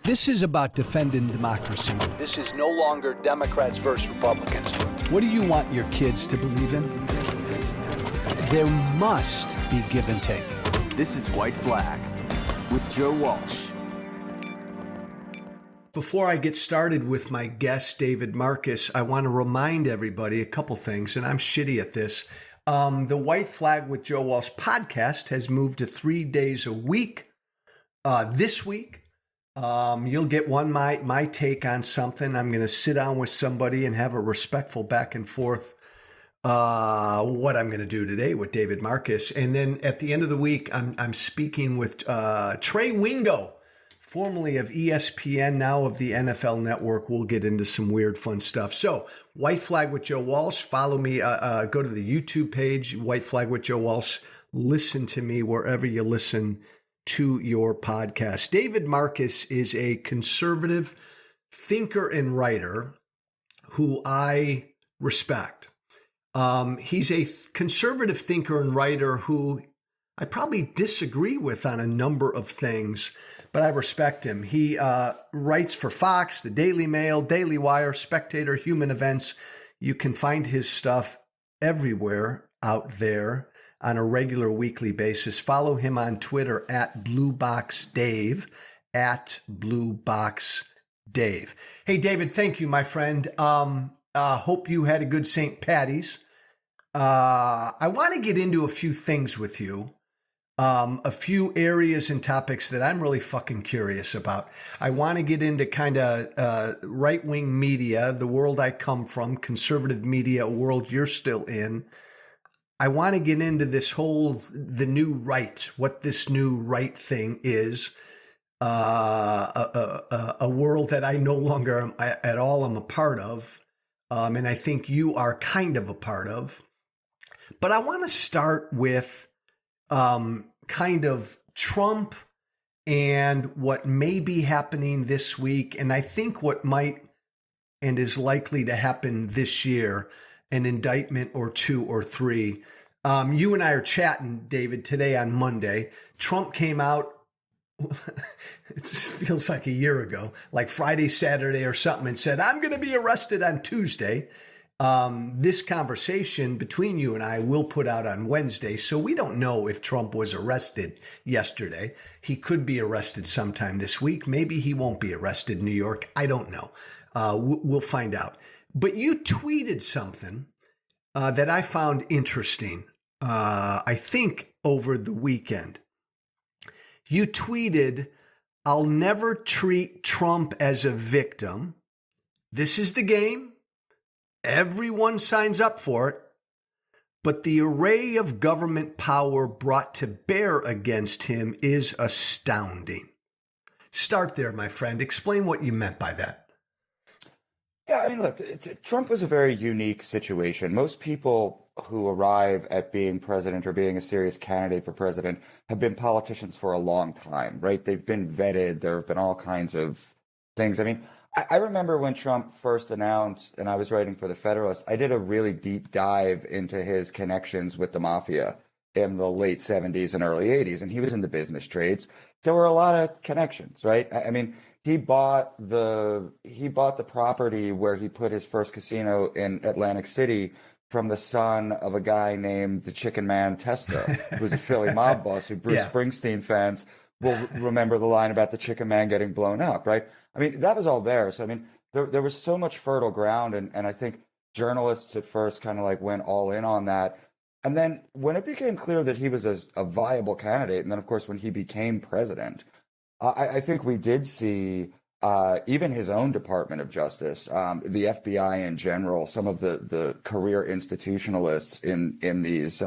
This is about defending democracy. This is no longer Democrats versus Republicans. What do you want your kids to believe in? There must be give and take. This is White Flag with Joe Walsh. Before I get started with my guest, David Marcus, I want to remind everybody a couple things, and I'm shitty at this. The White Flag with Joe Walsh podcast has moved to 3 days a week. This week, you'll get my take on something. I'm going to sit down with somebody and have a respectful back and forth. What I'm going to do today with David Marcus, and then at the end of the week, I'm speaking with Trey Wingo, formerly of ESPN, now of the NFL Network. We'll get into some weird, fun stuff. So, White Flag with Joe Walsh. Follow me. Go to the YouTube page, White Flag with Joe Walsh. Listen to me wherever you listen to your podcast. David Marcus is a conservative thinker and writer who I respect. He's a conservative thinker and writer who I probably disagree with on a number of things, but I respect him. He writes for Fox, the Daily Mail, Daily Wire, Spectator, Human Events. You can find his stuff everywhere out there on a regular weekly basis. Follow him on Twitter at BlueBoxDave, at BlueBoxDave. Hey, David, thank you, my friend. Hope you had a good St. Patty's. I want to get into a few things with you, a few areas and topics that I'm really fucking curious about. I want to get into kind of right-wing media, the world I come from, conservative media, a world you're still in. I want to get into the new right, what this new right thing is, a world that I no longer at all am a part of, and I think you are kind of a part of. But I want to start with kind of Trump and what may be happening this week, and I think what might and is likely to happen this year, an indictment or two or three. You and I are chatting, David, today on Monday. Trump came out, it just feels like a year ago, like Friday, Saturday or something, and said, I'm going to be arrested on Tuesday. This conversation between you and I will put out on Wednesday, so we don't know if Trump was arrested yesterday. He could be arrested sometime this week. Maybe he won't be arrested in New York. I don't know. We'll find out. But you tweeted something that I found interesting, I think over the weekend. You tweeted, I'll never treat Trump as a victim. This is the game. Everyone signs up for it. But the array of government power brought to bear against him is astounding. Start there, my friend. Explain what you meant by that. Yeah, I mean, look, Trump was a very unique situation. Most people who arrive at being president or being a serious candidate for president have been politicians for a long time, right? They've been vetted. There have been all kinds of things. I mean, I remember when Trump first announced, and I was writing for The Federalist, I did a really deep dive into his connections with the mafia in the late 70s and early 80s, and he was in the business trades. There were a lot of connections, right? I mean, he bought the property where he put his first casino in Atlantic City from the son of a guy named the Chicken Man Testa, who's a Philly mob boss who Bruce Springsteen fans will remember the line about the Chicken Man getting blown up, right? I mean, that was all there. So, I mean, there was so much fertile ground, and I think journalists at first kind of like went all in on that. And then when it became clear that he was a viable candidate, and then, of course, when he became president, I think we did see even his own Department of Justice, the FBI in general, some of the career institutionalists in these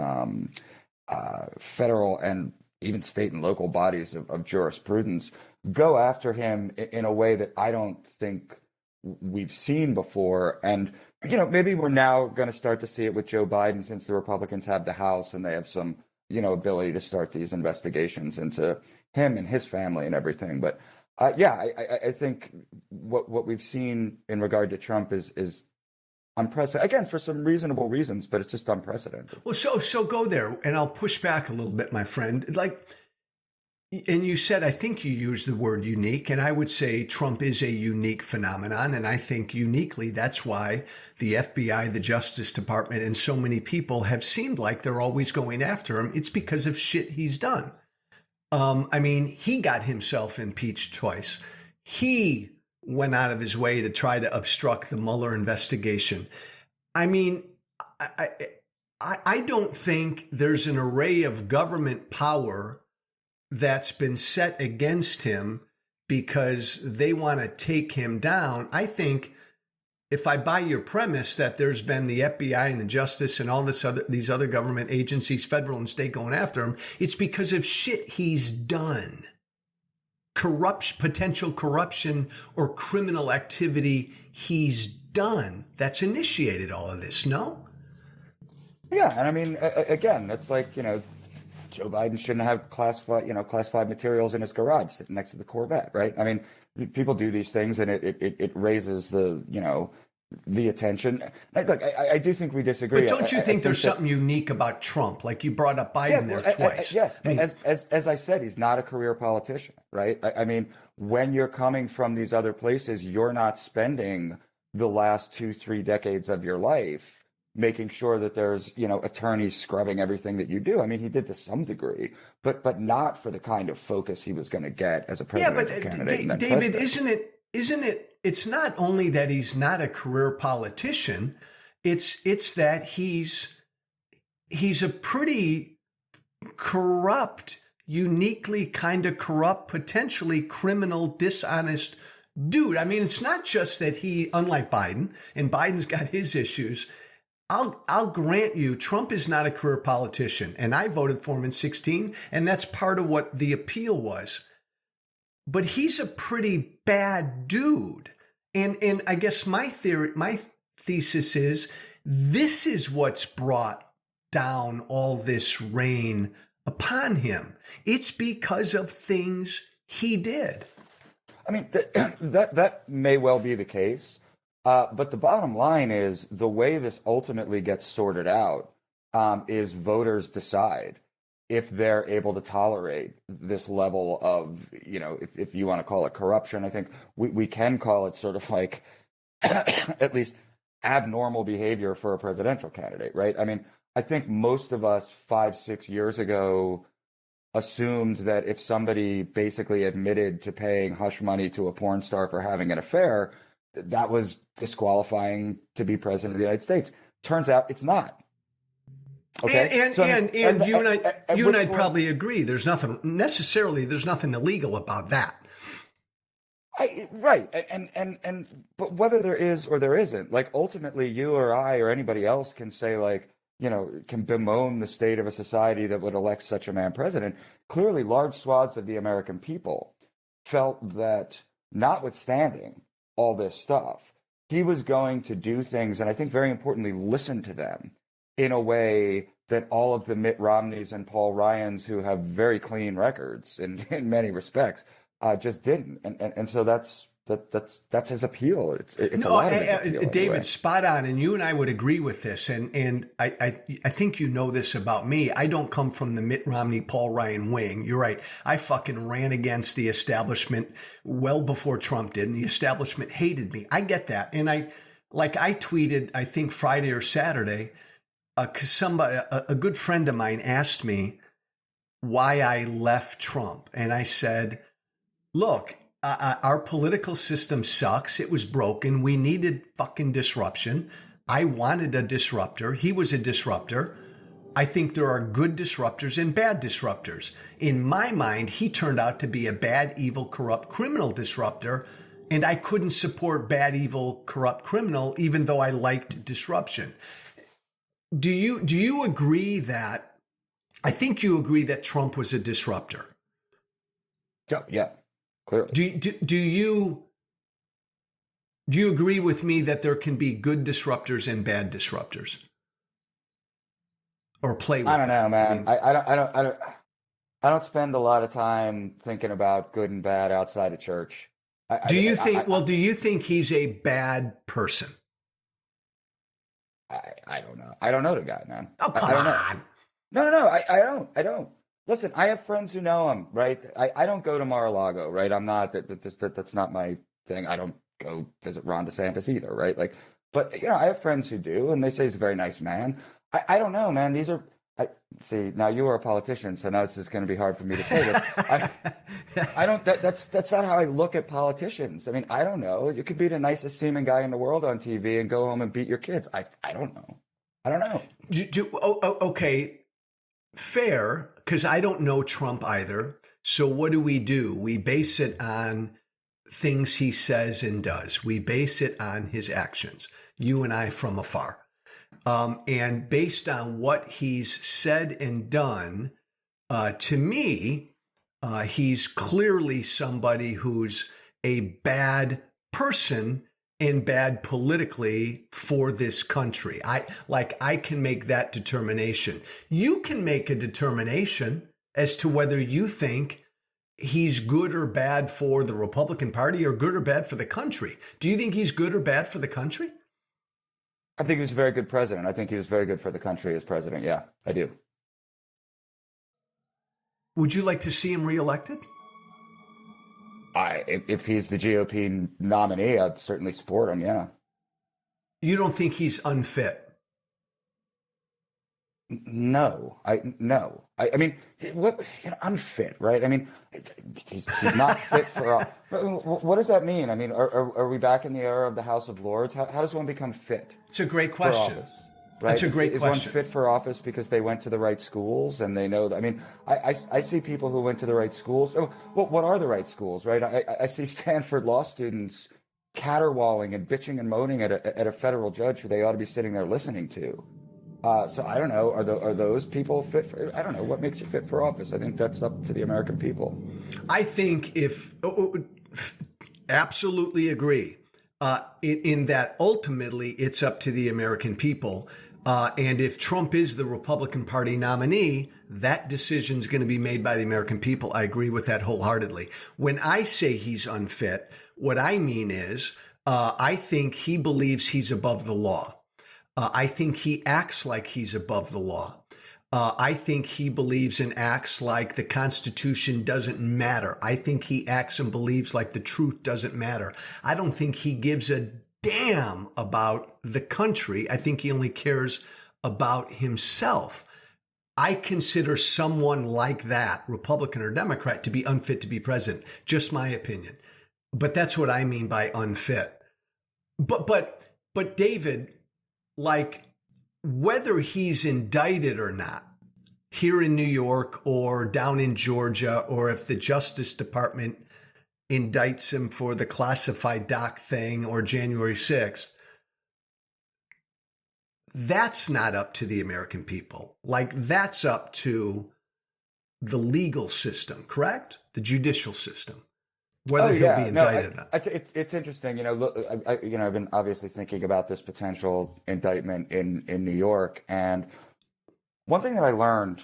federal and even state and local bodies of jurisprudence go after him in a way that I don't think we've seen before. And, you know, maybe we're now going to start to see it with Joe Biden, since the Republicans have the House and they have some, you know, ability to start these investigations into him and his family and everything. But I think what we've seen in regard to Trump is unprecedented, again, for some reasonable reasons, but it's just unprecedented. Well, so go there, and I'll push back a little bit, my friend. Like, And you said, I think you used the word unique, and I would say Trump is a unique phenomenon. And I think uniquely, that's why the FBI, the Justice Department, and so many people have seemed like they're always going after him. It's because of shit he's done. I mean, he got himself impeached twice. He went out of his way to try to obstruct the Mueller investigation. I mean, I don't think there's an array of government power that's been set against him because they want to take him down. I think if I buy your premise that there's been the FBI and the Justice and all these other government agencies, federal and state, going after him, it's because of shit he's done. Potential corruption or criminal activity he's done that's initiated all of this, no? Yeah, and I mean, again, it's like, Joe Biden shouldn't have classified materials in his garage sitting next to the Corvette, right? I mean, people do these things, and it raises the attention. Look, I do think we disagree. But don't you think there's something unique about Trump? Like you brought up Biden twice. Yes, I mean, as I said, he's not a career politician, right? I mean, when you're coming from these other places, you're not spending the last 2-3 decades of your life making sure that there's, attorneys scrubbing everything that you do. I mean, he did to some degree, but not for the kind of focus he was going to get as a presidential candidate. But David, isn't it? It's not only that he's not a career politician, it's that he's a pretty corrupt, uniquely kind of corrupt, potentially criminal, dishonest dude. I mean, it's not just that he, unlike Biden, and Biden's got his issues. I'll grant you, Trump is not a career politician, and I voted for him in 2016, and that's part of what the appeal was. But he's a pretty bad dude. And I guess my thesis is this is what's brought down all this rain upon him. It's because of things he did. I mean, that may well be the case. But the bottom line is the way this ultimately gets sorted out is voters decide if they're able to tolerate this level of, if you want to call it corruption. I think we can call it sort of like at least abnormal behavior for a presidential candidate, right? I mean, I think most of us 5-6 years ago assumed that if somebody basically admitted to paying hush money to a porn star for having an affair, that was disqualifying to be president of the United States. Turns out it's not. Okay, and you and I probably agree. There's nothing illegal about that. Right, but whether there is or there isn't, like ultimately, you or I or anybody else can say can bemoan the state of a society that would elect such a man president. Clearly, large swaths of the American people felt that, notwithstanding all this stuff, he was going to do things, and I think very importantly, listen to them in a way that all of the Mitt Romneys and Paul Ryans, who have very clean records in many respects, just didn't. And so that's his appeal. It's a lot of his appeal, David, anyway. Spot on, and you and I would agree with this. And I think you know this about me. I don't come from the Mitt Romney, Paul Ryan wing. You're right. I fucking ran against the establishment well before Trump did, and the establishment hated me. I get that. And I tweeted, I think Friday or Saturday, because a good friend of mine asked me why I left Trump. And I said, look, our political system sucks. It was broken. We needed fucking disruption. I wanted a disruptor. He was a disruptor. I think there are good disruptors and bad disruptors. In my mind, he turned out to be a bad, evil, corrupt, criminal disruptor. And I couldn't support bad, evil, corrupt, criminal, even though I liked disruption. Do you agree that, I think you agree that Trump was a disruptor? Yeah. Clearly. Do you agree with me that there can be good disruptors and bad disruptors? Or play with I don't know, man. I don't spend a lot of time thinking about good and bad outside of church. Do you think he's a bad person? I don't know. I don't know the guy, man. Oh, come on. on. No. I don't. listen, I have friends who know him, right? I don't go to Mar-a-Lago, right? I'm not that's not my thing. I don't go visit Ron DeSantis either, right? Like, but I have friends who do, and they say he's a very nice man. I don't know, man. These are I see now you are a politician, so now this is going to be hard for me to say. But I don't. That's not how I look at politicians. I mean, I don't know. You could be the nicest seeming guy in the world on TV and go home and beat your kids. I don't know. I don't know. Okay, fair, because I don't know Trump either. So what do? We base it on things he says and does. We base it on his actions. You and I from afar. And based on what he's said and done, to me, he's clearly somebody who's a bad person and bad politically for this country. I can make that determination. You can make a determination as to whether you think he's good or bad for the Republican Party or good or bad for the country. Do you think he's good or bad for the country? I think he was a very good president. I think he was very good for the country as president. Yeah, I do. Would you like to see him reelected? If he's the GOP nominee, I'd certainly support him. Yeah. You don't think he's unfit? No. I mean, what unfit, right? I mean, he's not fit for. What does that mean? I mean, are we back in the era of the House of Lords? How does one become fit? It's a great question. For office, right? That's a great question. Is one fit for office because they went to the right schools and they know that? I mean, I see people who went to the right schools. Oh, what are the right schools, right? I see Stanford law students caterwauling and bitching and moaning at a federal judge who they ought to be sitting there listening to. So I don't know. Are those people fit for? I don't know. What makes you fit for office? I think that's up to the American people. I think absolutely agree. In that ultimately it's up to the American people. And if Trump is the Republican Party nominee, that decision is going to be made by the American people. I agree with that wholeheartedly. When I say he's unfit, what I mean is I think he believes he's above the law. I think he acts like he's above the law. I think he believes and acts like the Constitution doesn't matter. I think he acts and believes like the truth doesn't matter. I don't think he gives a damn about the country. I think he only cares about himself. I consider someone like that, Republican or Democrat, to be unfit to be president. Just my opinion. But that's what I mean by unfit. But David, like, whether he's indicted or not here in New York or down in Georgia, or if the Justice Department indicts him for the classified doc thing or January 6th, that's not up to the American people. Like, that's up to the legal system, correct? The judicial system. Whether he'll be indicted or not. It's interesting. Look, I've been obviously thinking about this potential indictment in New York. And one thing that I learned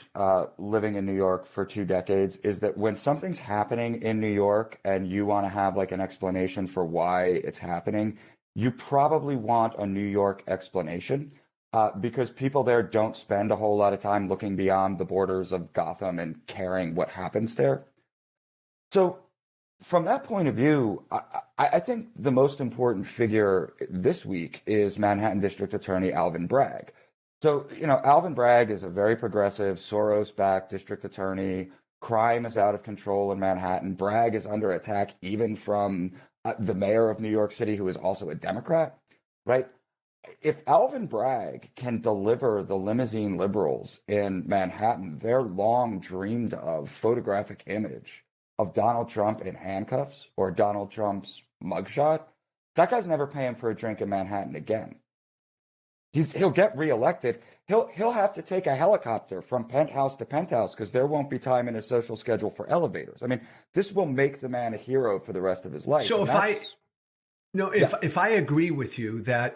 living in New York for 2 decades is that when something's happening in New York and you want to have like an explanation for why it's happening, you probably want a New York explanation because people there don't spend a whole lot of time looking beyond the borders of Gotham and caring what happens there. So from that point of view, I think the most important figure this week is Manhattan District Attorney Alvin Bragg. So, Alvin Bragg is a very progressive, Soros-backed district attorney. Crime is out of control in Manhattan. Bragg is under attack even from the mayor of New York City, who is also a Democrat, right? If Alvin Bragg can deliver the limousine liberals in Manhattan their long dreamed of photographic image of Donald Trump in handcuffs or Donald Trump's mugshot, that guy's never paying for a drink in Manhattan again. He'll get reelected. He'll have to take a helicopter from penthouse to penthouse because there won't be time in his social schedule for elevators. I mean, this will make the man a hero for the rest of his life. So if I agree with you that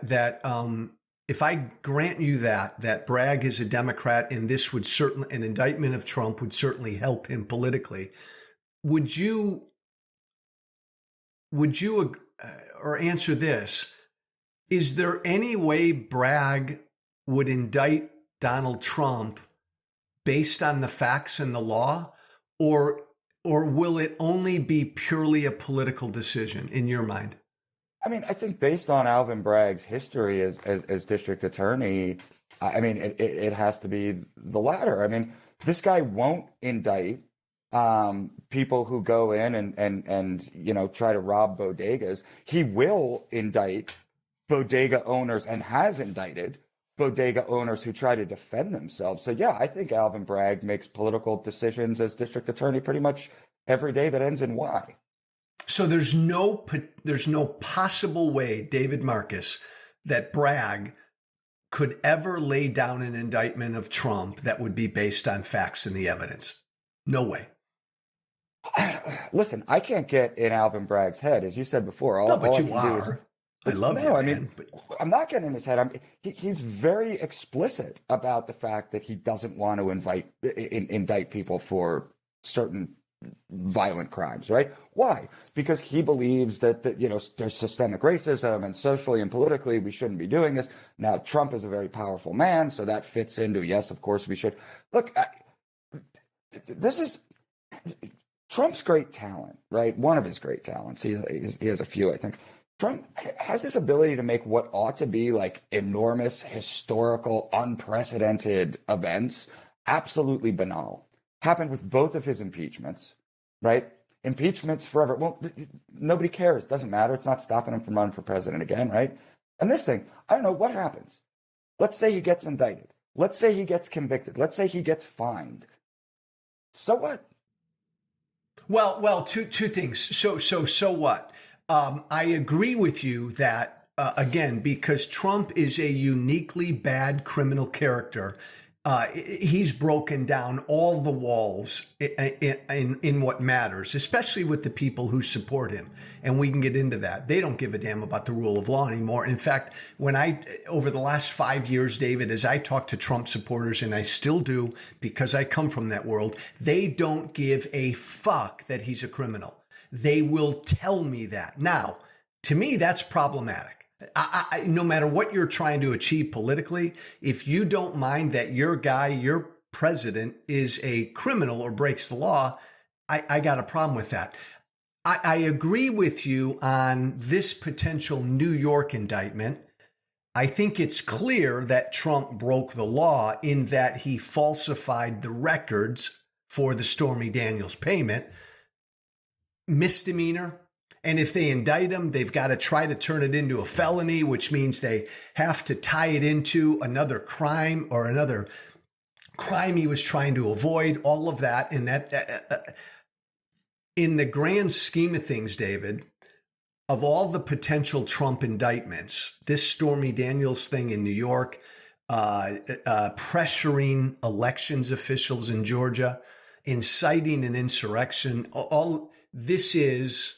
if I grant you that Bragg is a Democrat and this would certainly, an indictment of Trump would certainly help him politically, would you or answer this? Is there any way Bragg would indict Donald Trump based on the facts and the law, or will it only be purely a political decision in your mind? I mean, I think based on Alvin Bragg's history as district attorney, I mean, it has to be the latter. I mean, this guy won't indict people who go in and try to rob bodegas. He will indict bodega owners and has indicted bodega owners who try to defend themselves. So yeah, I think Alvin Bragg makes political decisions as district attorney pretty much every day that ends in Y. So there's no possible way, David Marcus, that Bragg could ever lay down an indictment of Trump that would be based on facts and the evidence. No way. Listen, I can't get in Alvin Bragg's head, as you said before. No, but you are. I love you, I man. mean, I'm not getting in his head. He's very explicit about the fact that he doesn't want to indict people for certain violent crimes, right? Why? Because he believes that there's systemic racism and socially and politically we shouldn't be doing this. Now, Trump is a very powerful man, so that fits into, yes, of course we should. Look, this is Trump's great talent, right? One of his great talents. He has a few, I think. Trump has this ability to make what ought to be like enormous, historical, unprecedented events absolutely banal. Happened with both of his impeachments, right? Impeachments forever. Well, nobody cares. Doesn't matter. It's not stopping him from running for president again, right? And this thing, I don't know what happens. Let's say he gets indicted. Let's say he gets convicted. Let's say he gets fined. So what? Well, two things. So what? I agree with you that, again, because Trump is a uniquely bad criminal character, he's broken down all the walls in what matters, especially with the people who support him. And we can get into that. They don't give a damn about the rule of law anymore. In fact, over the last 5 years, David, as I talk to Trump supporters, and I still do because I come from that world, they don't give a fuck that he's a criminal. They will tell me that. Now, to me, that's problematic. No matter what you're trying to achieve politically, if you don't mind that your president is a criminal or breaks the law, I got a problem with that. I agree with you on this potential New York indictment. I think it's clear that Trump broke the law in that he falsified the records for the Stormy Daniels payment. Misdemeanor. And if they indict him, they've got to try to turn it into a felony, which means they have to tie it into another crime or another crime he was trying to avoid, all of that. And that, in the grand scheme of things, David, of all the potential Trump indictments, this Stormy Daniels thing in New York, pressuring elections officials in Georgia, inciting an insurrection, all this is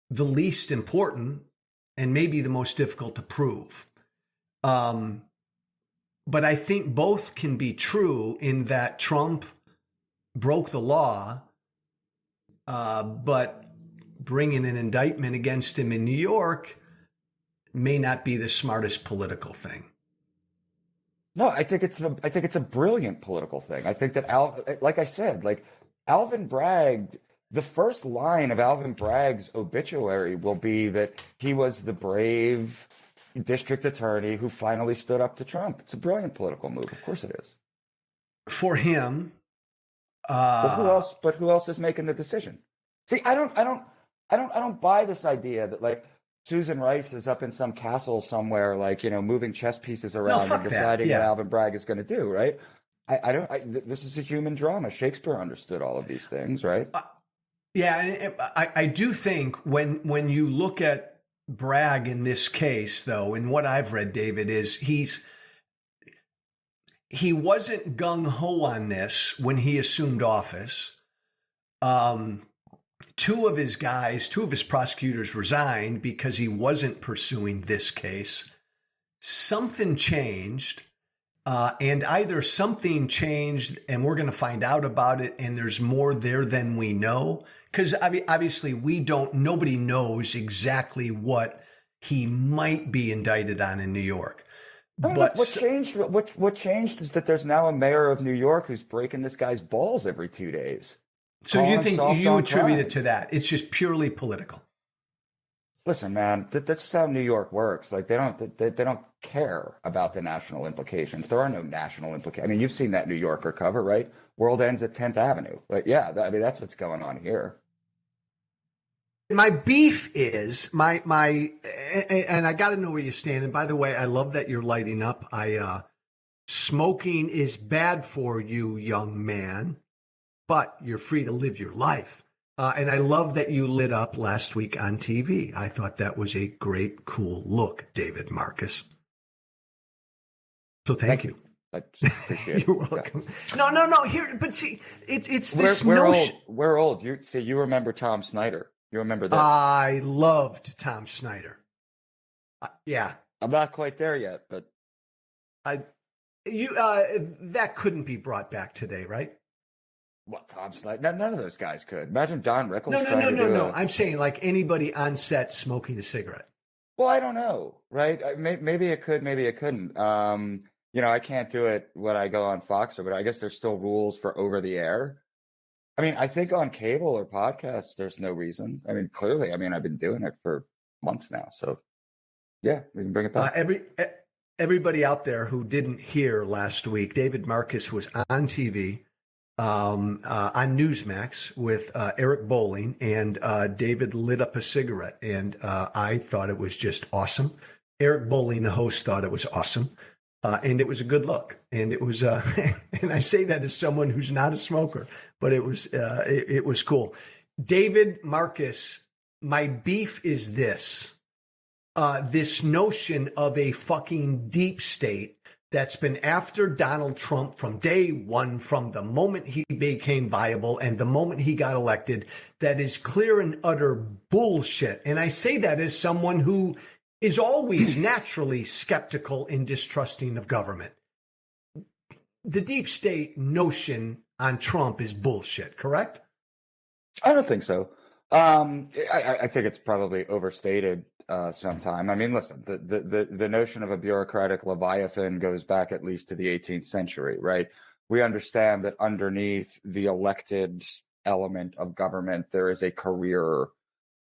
the least important and maybe the most difficult to prove. But I think both can be true in that Trump broke the law, but bringing an indictment against him in New York may not be the smartest political thing. No, I think it's a brilliant political thing. I think that like I said, like Alvin Bragg. The first line of Alvin Bragg's obituary will be that he was the brave district attorney who finally stood up to Trump. It's a brilliant political move. Of course it is. For him. But who else is making the decision? See, I don't buy this idea that like Susan Rice is up in some castle somewhere, like, moving chess pieces around and deciding what Alvin Bragg is going to do, right? This is a human drama. Shakespeare understood all of these things, right? Yeah, I do think when you look at Bragg in this case, though, and what I've read, David, is he wasn't gung-ho on this when he assumed office. Two of his prosecutors resigned because he wasn't pursuing this case. Something changed. And either something changed and we're going to find out about it and there's more there than we know. Because obviously nobody knows exactly what he might be indicted on in New York. I mean, look, But what changed? What changed is that there's now a mayor of New York who's breaking this guy's balls every 2 days. so Calling you him think soft you on attribute it crime. to that? It's just purely political. Listen, man, that's how New York works. Like they don't care about the national implications. There are no national implications. I mean, you've seen that New Yorker cover, right? World ends at 10th Avenue. Like, yeah, I mean, that's what's going on here. My beef is and I got to know where you stand. And by the way, I love that you're lighting up. Smoking is bad for you, young man, but you're free to live your life. And I love that you lit up last week on TV. I thought that was a great, cool look, David Marcus. So thank you. I just appreciate it. You're welcome. No. Here, but see, it's this We're notion. old. We're old. You remember Tom Snyder. You remember this. I loved Tom Snyder. Yeah. I'm not quite there yet, but that couldn't be brought back today, right? what, Tom Snyder? None of those guys could. Imagine Don Rickles No. trying I'm saying like anybody on set smoking a cigarette. Well, I don't know, right? Maybe it could, maybe it couldn't. I can't do it when I go on Fox, but I guess there's still rules for over the air. I mean, I think on cable or podcasts, there's no reason. I mean, clearly, I've been doing it for months now. So, yeah, we can bring it back. Everybody out there who didn't hear last week, David Marcus was on TV on Newsmax with Eric Bolling, and David lit up a cigarette, and I thought it was just awesome. Eric Bolling, the host, thought it was awesome. And it was a good look, and it was, and I say that as someone who's not a smoker, but it was cool. David Marcus, my beef is this notion of a fucking deep state that's been after Donald Trump from day one, from the moment he became viable and the moment he got elected, that is clear and utter bullshit. And I say that as someone who is always naturally skeptical and distrusting of government. The deep state notion on Trump is bullshit, correct? I don't think so. I think it's probably overstated sometime. I mean, listen, the notion of a bureaucratic leviathan goes back at least to the 18th century, right? We understand that underneath the elected element of government, there is a career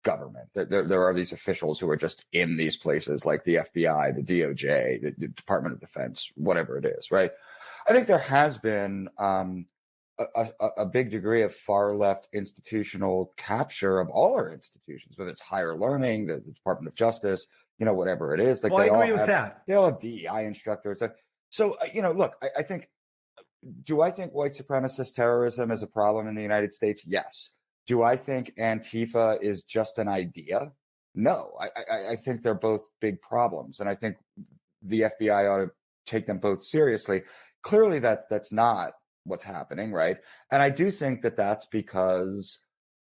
government. There are these officials who are just in these places like the FBI, the DOJ, the Department of Defense, whatever it is, right? I think there has been a big degree of far left institutional capture of all our institutions, whether it's higher learning, the Department of Justice, whatever it is. Like, well, I agree with that. They all have DEI instructors. So, look, I think, do I think white supremacist terrorism is a problem in the United States? Yes. Do I think Antifa is just an idea? No, I think they're both big problems. And I think the FBI ought to take them both seriously. Clearly, that's not what's happening, right? And I do think that that's because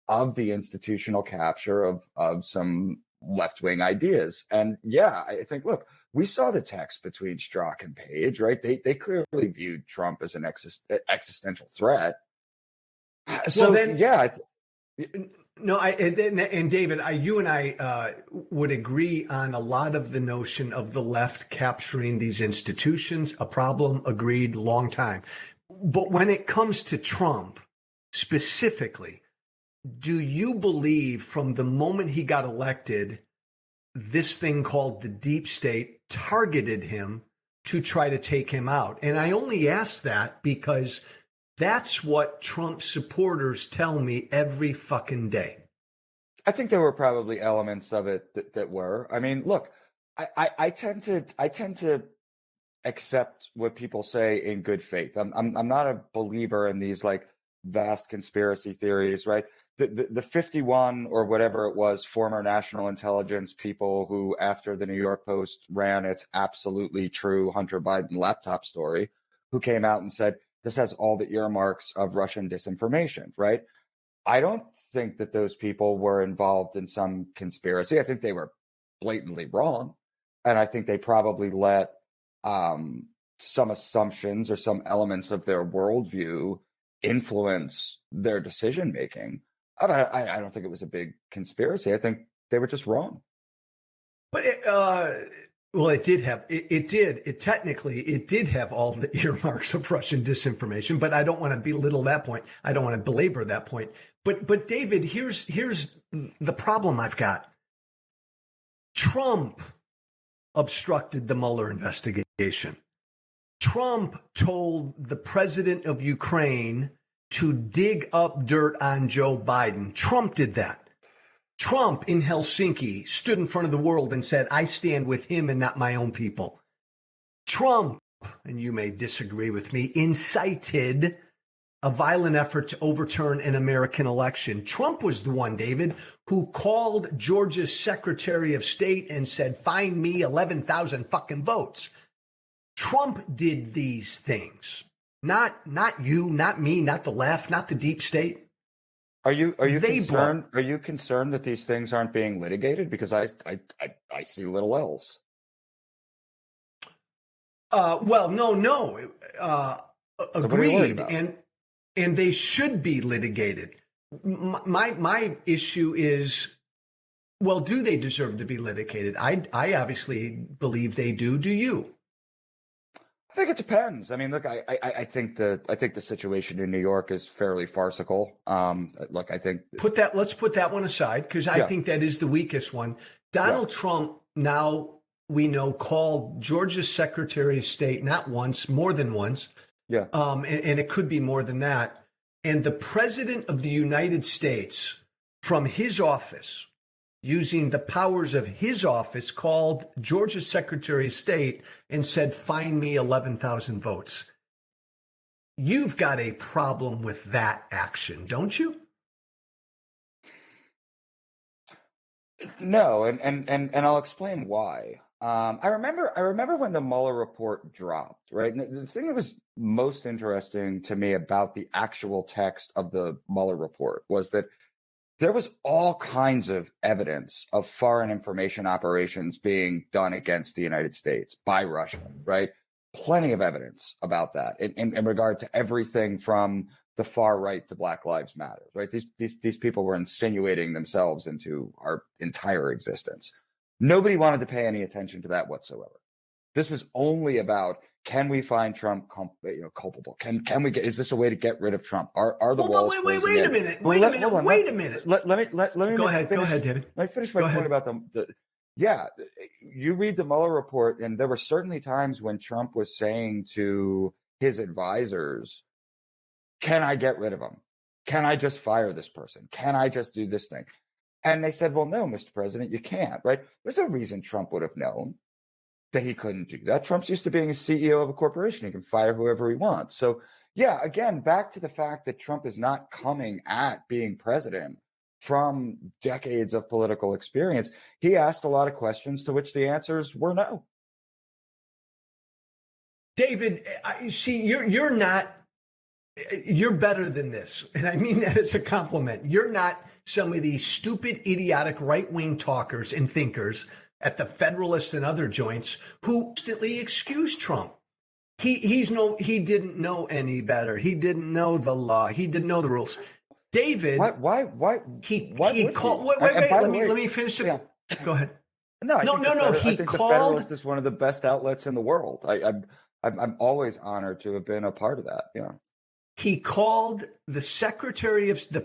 of the institutional capture of some left-wing ideas. And yeah, I think, look, we saw the text between Strzok and Page, right? They clearly viewed Trump as an existential threat. So well, then, yeah. No, and David, you and I would agree on a lot of the notion of the left capturing these institutions. A problem, agreed, long time. But when it comes to Trump specifically, do you believe from the moment he got elected, this thing called the deep state targeted him to try to take him out? And I only ask that because that's what Trump supporters tell me every fucking day. I think there were probably elements of it that were. I mean, look, I tend to accept what people say in good faith. I'm not a believer in these like vast conspiracy theories, right? The 51 or whatever it was former national intelligence people who, after the New York Post ran its absolutely true Hunter Biden laptop story, who came out and said, this has all the earmarks of Russian disinformation, right? I don't think that those people were involved in some conspiracy. I think they were blatantly wrong. And I think they probably let some assumptions or some elements of their worldview influence their decision making. I don't think it was a big conspiracy. I think they were just wrong. But Well, it did have, it technically, it did have all the earmarks of Russian disinformation, but I don't want to belittle that point. I don't want to belabor that point. But David, here's the problem I've got. Trump obstructed the Mueller investigation. Trump told the president of Ukraine to dig up dirt on Joe Biden. Trump did that. Trump in Helsinki stood in front of the world and said, I stand with him and not my own people. Trump, and you may disagree with me, incited a violent effort to overturn an American election. Trump was the one, David, who called Georgia's Secretary of State and said, find me 11,000 fucking votes. Trump did these things. Not you, not me, not the left, not the deep state. Are you concerned? Are you concerned that these things aren't being litigated? Because I see little else. Well, no. Agreed, and they should be litigated. My issue is, well, do they deserve to be litigated? I obviously believe they do. Do you? I think it depends. I mean, look, I think the situation in New York is fairly farcical. Look, I think let's put that one aside, because I think that is the weakest one. Donald Trump, now we know, called Georgia's Secretary of State not once, more than once. Yeah. And it could be more than that. And the president of the United States, from his office, using the powers of his office, called Georgia's Secretary of State and said, find me 11,000 votes. You've got a problem with that action, don't you? No, and I'll explain why. I remember when the Mueller report dropped, right? And the thing that was most interesting to me about the actual text of the Mueller report was that there was all kinds of evidence of foreign information operations being done against the United States by Russia, right? Plenty of evidence about that in regard to everything from the far right to Black Lives Matter, right? These people were insinuating themselves into our entire existence. Nobody wanted to pay any attention to that whatsoever. This was only about, can we find Trump culpable? Can we get? Is this a way to get rid of Trump? Are the walls? Wait a minute. Wait a minute. Let me go ahead, David. Let me finish my point about you read the Mueller report, and there were certainly times when Trump was saying to his advisors, "Can I get rid of him? Can I just fire this person? Can I just do this thing?" And they said, "Well, no, Mr. President, you can't." Right? There's no reason Trump would have known that he couldn't do that. Trump's used to being a CEO of a corporation. He can fire whoever he wants. So, yeah, again, back to the fact that Trump is not coming at being president from decades of political experience. He asked a lot of questions to which the answers were no. David, you're better than this. And I mean that as a compliment. You're not some of these stupid, idiotic right-wing talkers and thinkers at the Federalist and other joints who instantly excuse Trump. He didn't know any better. He didn't know the law. He didn't know the rules. David, why? He called. Wait. Let me finish it. Yeah. Go ahead. No. He I think the Federalist is one of the best outlets in the world. I'm always honored to have been a part of that. Yeah. He called the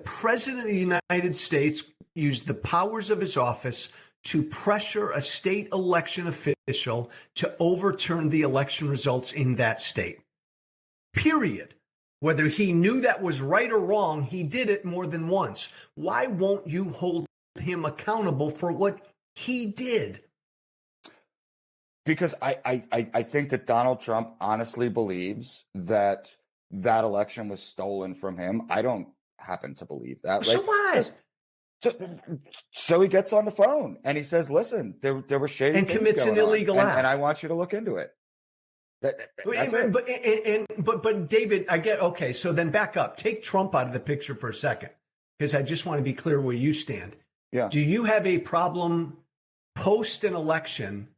president of the United States, used the powers of his office to pressure a state election official to overturn the election results in that state. Period. Whether he knew that was right or wrong, he did it more than once. Why won't you hold him accountable for what he did? Because I think that Donald Trump honestly believes that election was stolen from him. I don't happen to believe that. Right? So what? So he gets on the phone and he says, "Listen, there were shady things commits going an illegal on, act, and I want you to look into it." But David, I get okay. So then back up. Take Trump out of the picture for a second, because I just want to be clear where you stand. Yeah. Do you have a problem post an election?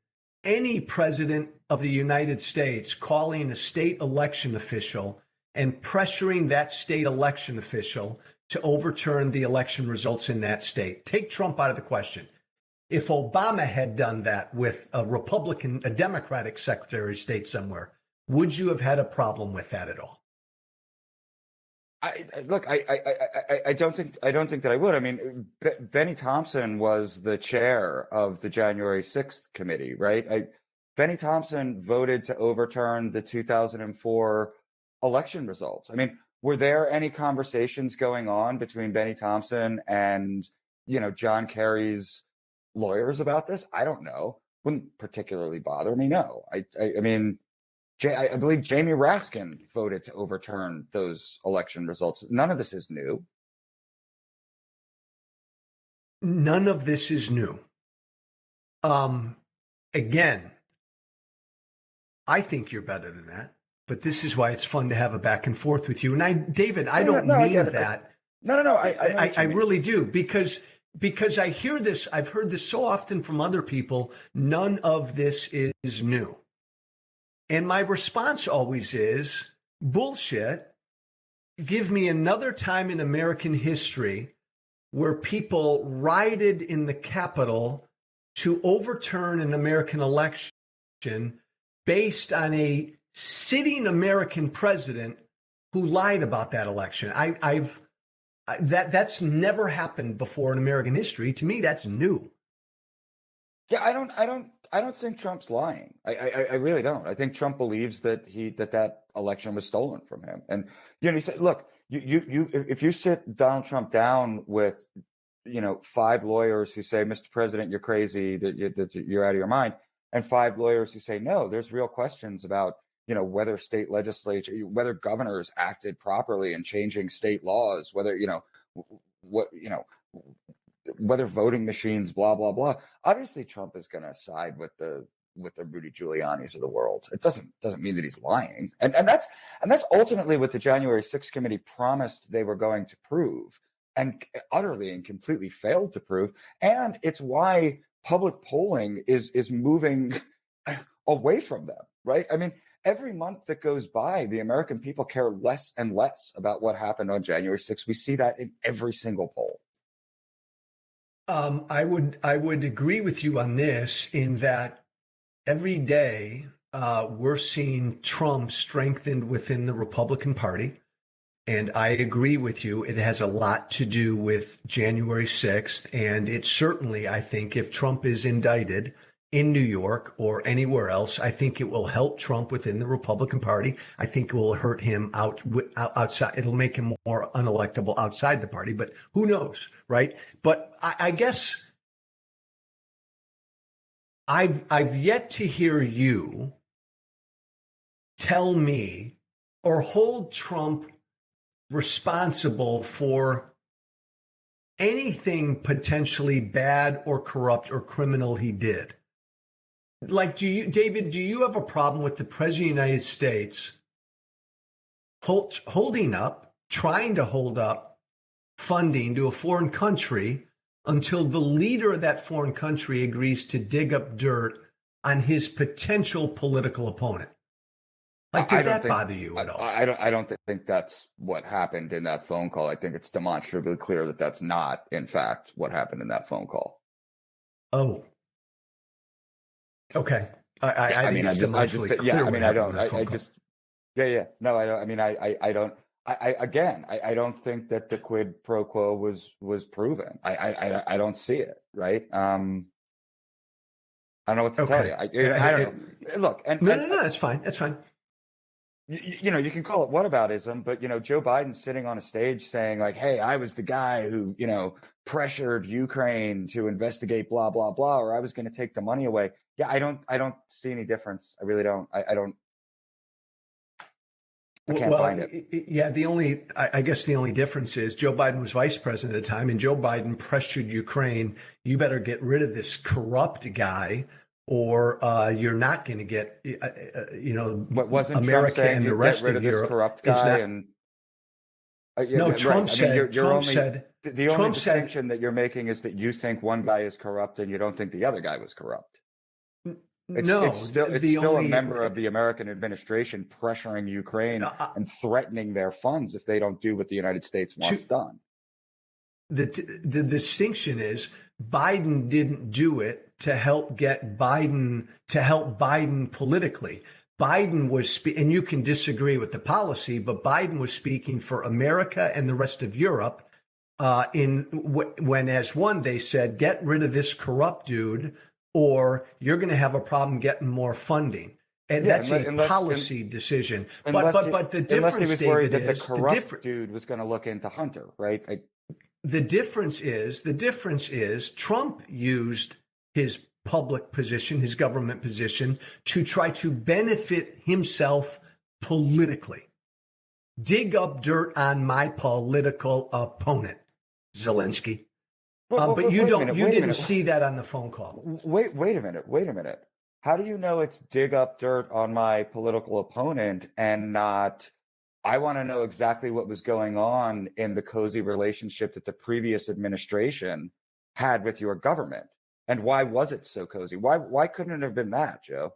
Any president of the United States calling a state election official and pressuring that state election official to overturn the election results in that state? Take Trump out of the question. If Obama had done that with a Democratic Secretary of State somewhere, would you have had a problem with that at all? I don't think that I would. I mean, Benny Thompson was the chair of the January 6th committee, right? Benny Thompson voted to overturn the 2004 election results. I mean, were there any conversations going on between Benny Thompson and, John Kerry's lawyers about this? I don't know. Wouldn't particularly bother me. No, I mean, I believe Jamie Raskin voted to overturn those election results. None of this is new. None of this is new. Again, I think you're better than that, but this is why it's fun to have a back and forth with you. And David, I don't mean that. No. I really do, because I hear this. I've heard this so often from other people. None of this is new. And my response always is bullshit. Give me another time in American history where people rioted in the Capitol to overturn an American election based on a sitting American president who lied about that election. That's never happened before in American history. To me, that's new. Yeah, I don't think Trump's lying. I really don't. I think Trump believes that that election was stolen from him. And he said, look, if you sit Donald Trump down with 5 lawyers who say, Mr. President, you're crazy, that you're out of your mind, and 5 lawyers who say, no, there's real questions about whether state legislature, whether governors acted properly in changing state laws, whether whether voting machines, blah, blah, blah. Obviously, Trump is going to side with the Rudy Giuliani's of the world. It doesn't mean that he's lying. And that's ultimately what the January 6th committee promised they were going to prove, and utterly and completely failed to prove. And it's why public polling is moving away from them, right? I mean, every month that goes by, the American people care less and less about what happened on January 6th. We see that in every single poll. I would agree with you on this, in that every day we're seeing Trump strengthened within the Republican Party. And I agree with you. It has a lot to do with January 6th. And it certainly, I think, if Trump is indicted in New York or anywhere else, I think it will help Trump within the Republican Party. I think it will hurt him outside. It'll make him more unelectable outside the party, but who knows, right? But I guess I've yet to hear you tell me or hold Trump responsible for anything potentially bad or corrupt or criminal he did. Like, David, do you have a problem with the President of the United States trying to hold up funding to a foreign country until the leader of that foreign country agrees to dig up dirt on his potential political opponent? Like, did that bother you at all? I don't think that's what happened in that phone call. I think it's demonstrably clear that that's not, in fact, what happened in that phone call. Oh. Okay. I think it's demonstrably clear. Yeah, I mean, I don't. I don't think that the quid pro quo was proven. I don't see it. Right. I don't know what to tell you. I don't know. Look, no, that's fine. That's fine. You can call it whataboutism, but Joe Biden sitting on a stage saying like, "Hey, I was the guy who pressured Ukraine to investigate blah blah blah, or I was going to take the money away." Yeah, I don't see any difference. I really don't. I can't find it. Yeah, I guess the only difference is Joe Biden was vice president at the time, and Joe Biden pressured Ukraine. You better get rid of this corrupt guy, or you're not going to get, wasn't America Trump and the rest get rid of this Europe corrupt guy. No, Trump said. Trump said the only distinction that you're making is that you think one guy is corrupt and you don't think the other guy was corrupt. It's still a member of the American administration pressuring Ukraine and threatening their funds if they don't do what the United States wants done. the distinction is Biden didn't do it to help Biden politically. Biden was, and you can disagree with the policy, but Biden was speaking for America and the rest of Europe. When as one, they said, get rid of this corrupt dude, or you're going to have a problem getting more funding. And that's a policy decision. But the difference, unless he was worried David, that the corrupt dude was going to look into Hunter, right? The difference is Trump used his public position, his government position, to try to benefit himself politically. Dig up dirt on my political opponent, Zelensky. But you didn't see that on the phone call. Wait a minute. How do you know it's dig up dirt on my political opponent and not, I want to know exactly what was going on in the cozy relationship that the previous administration had with your government? And why was it so cozy? Why couldn't it have been that, Joe?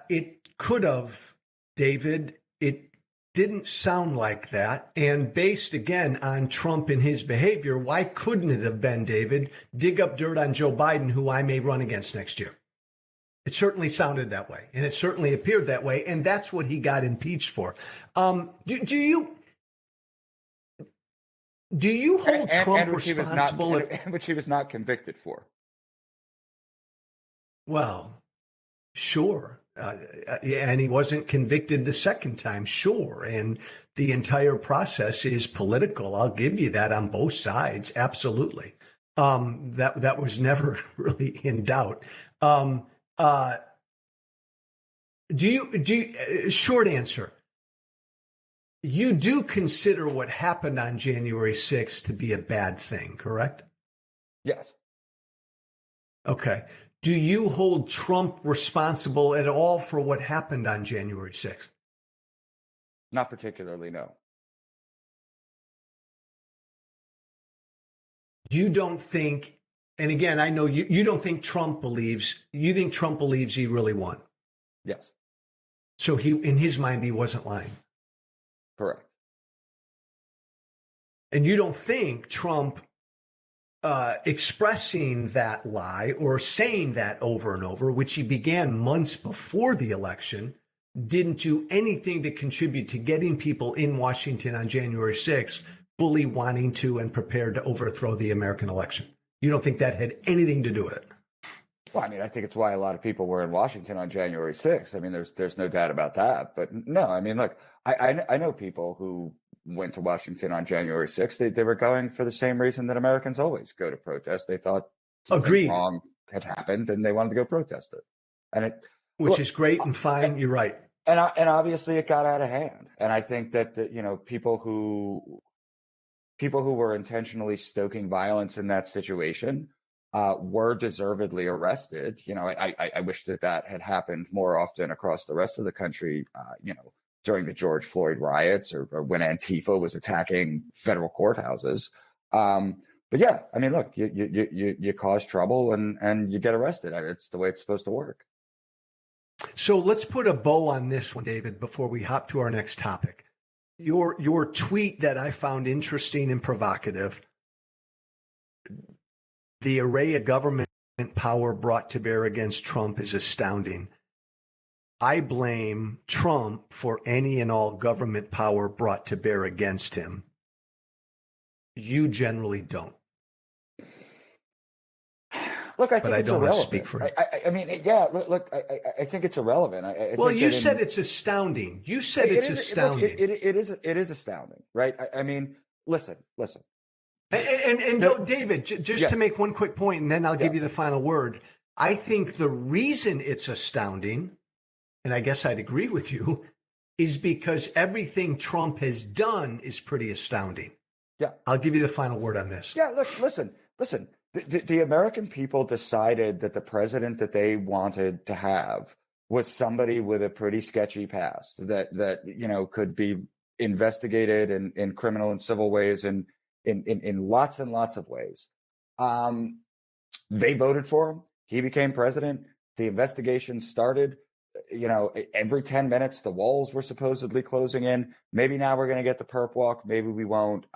It could have, David. It didn't sound like that. And based, again, on Trump and his behavior, why couldn't it have been, David, dig up dirt on Joe Biden, who I may run against next year? It certainly sounded that way, and it certainly appeared that way, and that's what he got impeached for. Do you hold Trump responsible? Which he was not convicted for. Well, sure. And he wasn't convicted the second time, sure. And the entire process is political. I'll give you that on both sides. Absolutely. That was never really in doubt. Short answer. You do consider what happened on January 6th to be a bad thing, correct? Yes. Okay. Do you hold Trump responsible at all for what happened on January 6th? Not particularly, no. You don't think, and again, I know you don't think you think Trump believes he really won. Yes. So in his mind, he wasn't lying. Correct. And you don't think Trump expressing that lie or saying that over and over, which he began months before the election, didn't do anything to contribute to getting people in Washington on January 6th fully wanting to and prepared to overthrow the American election. You don't think that had anything to do with it? Well, I mean, I think it's why a lot of people were in Washington on January 6th. I mean, there's no doubt about that. But no, I mean, look, I know people who went to Washington on January 6th. They were going for the same reason that Americans always go to protest. They thought something wrong had happened and they wanted to go protest it. Which is great and fine. You're right. And obviously it got out of hand. And I think that people who were intentionally stoking violence in that situation were deservedly arrested. I wish that had happened more often across the rest of the country, during the George Floyd riots or when Antifa was attacking federal courthouses. But yeah, I mean, look, you cause trouble and you get arrested. It's the way it's supposed to work. So let's put a bow on this one, David, before we hop to our next topic. Your tweet that I found interesting and provocative, the array of government power brought to bear against Trump is astounding. I blame Trump for any and all government power brought to bear against him. You generally don't. Look, I think I it's don't irrelevant. Want to speak for him. I mean, yeah. Look, I think it's irrelevant. Well, you said it's astounding. You said it's astounding. It is astounding, right? I mean, listen. And David, just to make one quick point, and then I'll give you the final word. I think the reason it's astounding, and I guess I'd agree with you, is because everything Trump has done is pretty astounding. Yeah. I'll give you the final word on this. Yeah, look, listen. The American people decided that the president that they wanted to have was somebody with a pretty sketchy past that could be investigated in criminal and civil ways and in lots and lots of ways. They voted for him. He became president. The investigation started. every 10 minutes, the walls were supposedly closing in. Maybe now we're going to get the perp walk. Maybe we won't.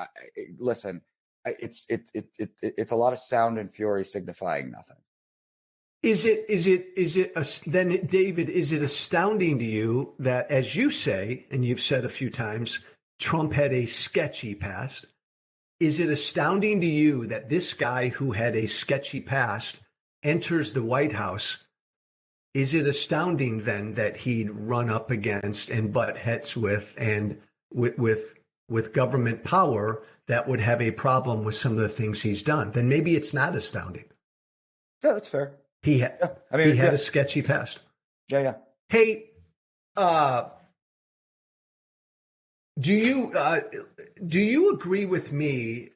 Listen, it's a lot of sound and fury signifying nothing. Then, David, is it astounding to you that, as you say, and you've said a few times, Trump had a sketchy past? Is it astounding to you that this guy who had a sketchy past enters the White House? Is it astounding then that he'd run up against and butt heads with government power that would have a problem with some of the things he's done? Then maybe it's not astounding. Yeah, that's fair. He had a sketchy past. Yeah. Hey, do you agree with me?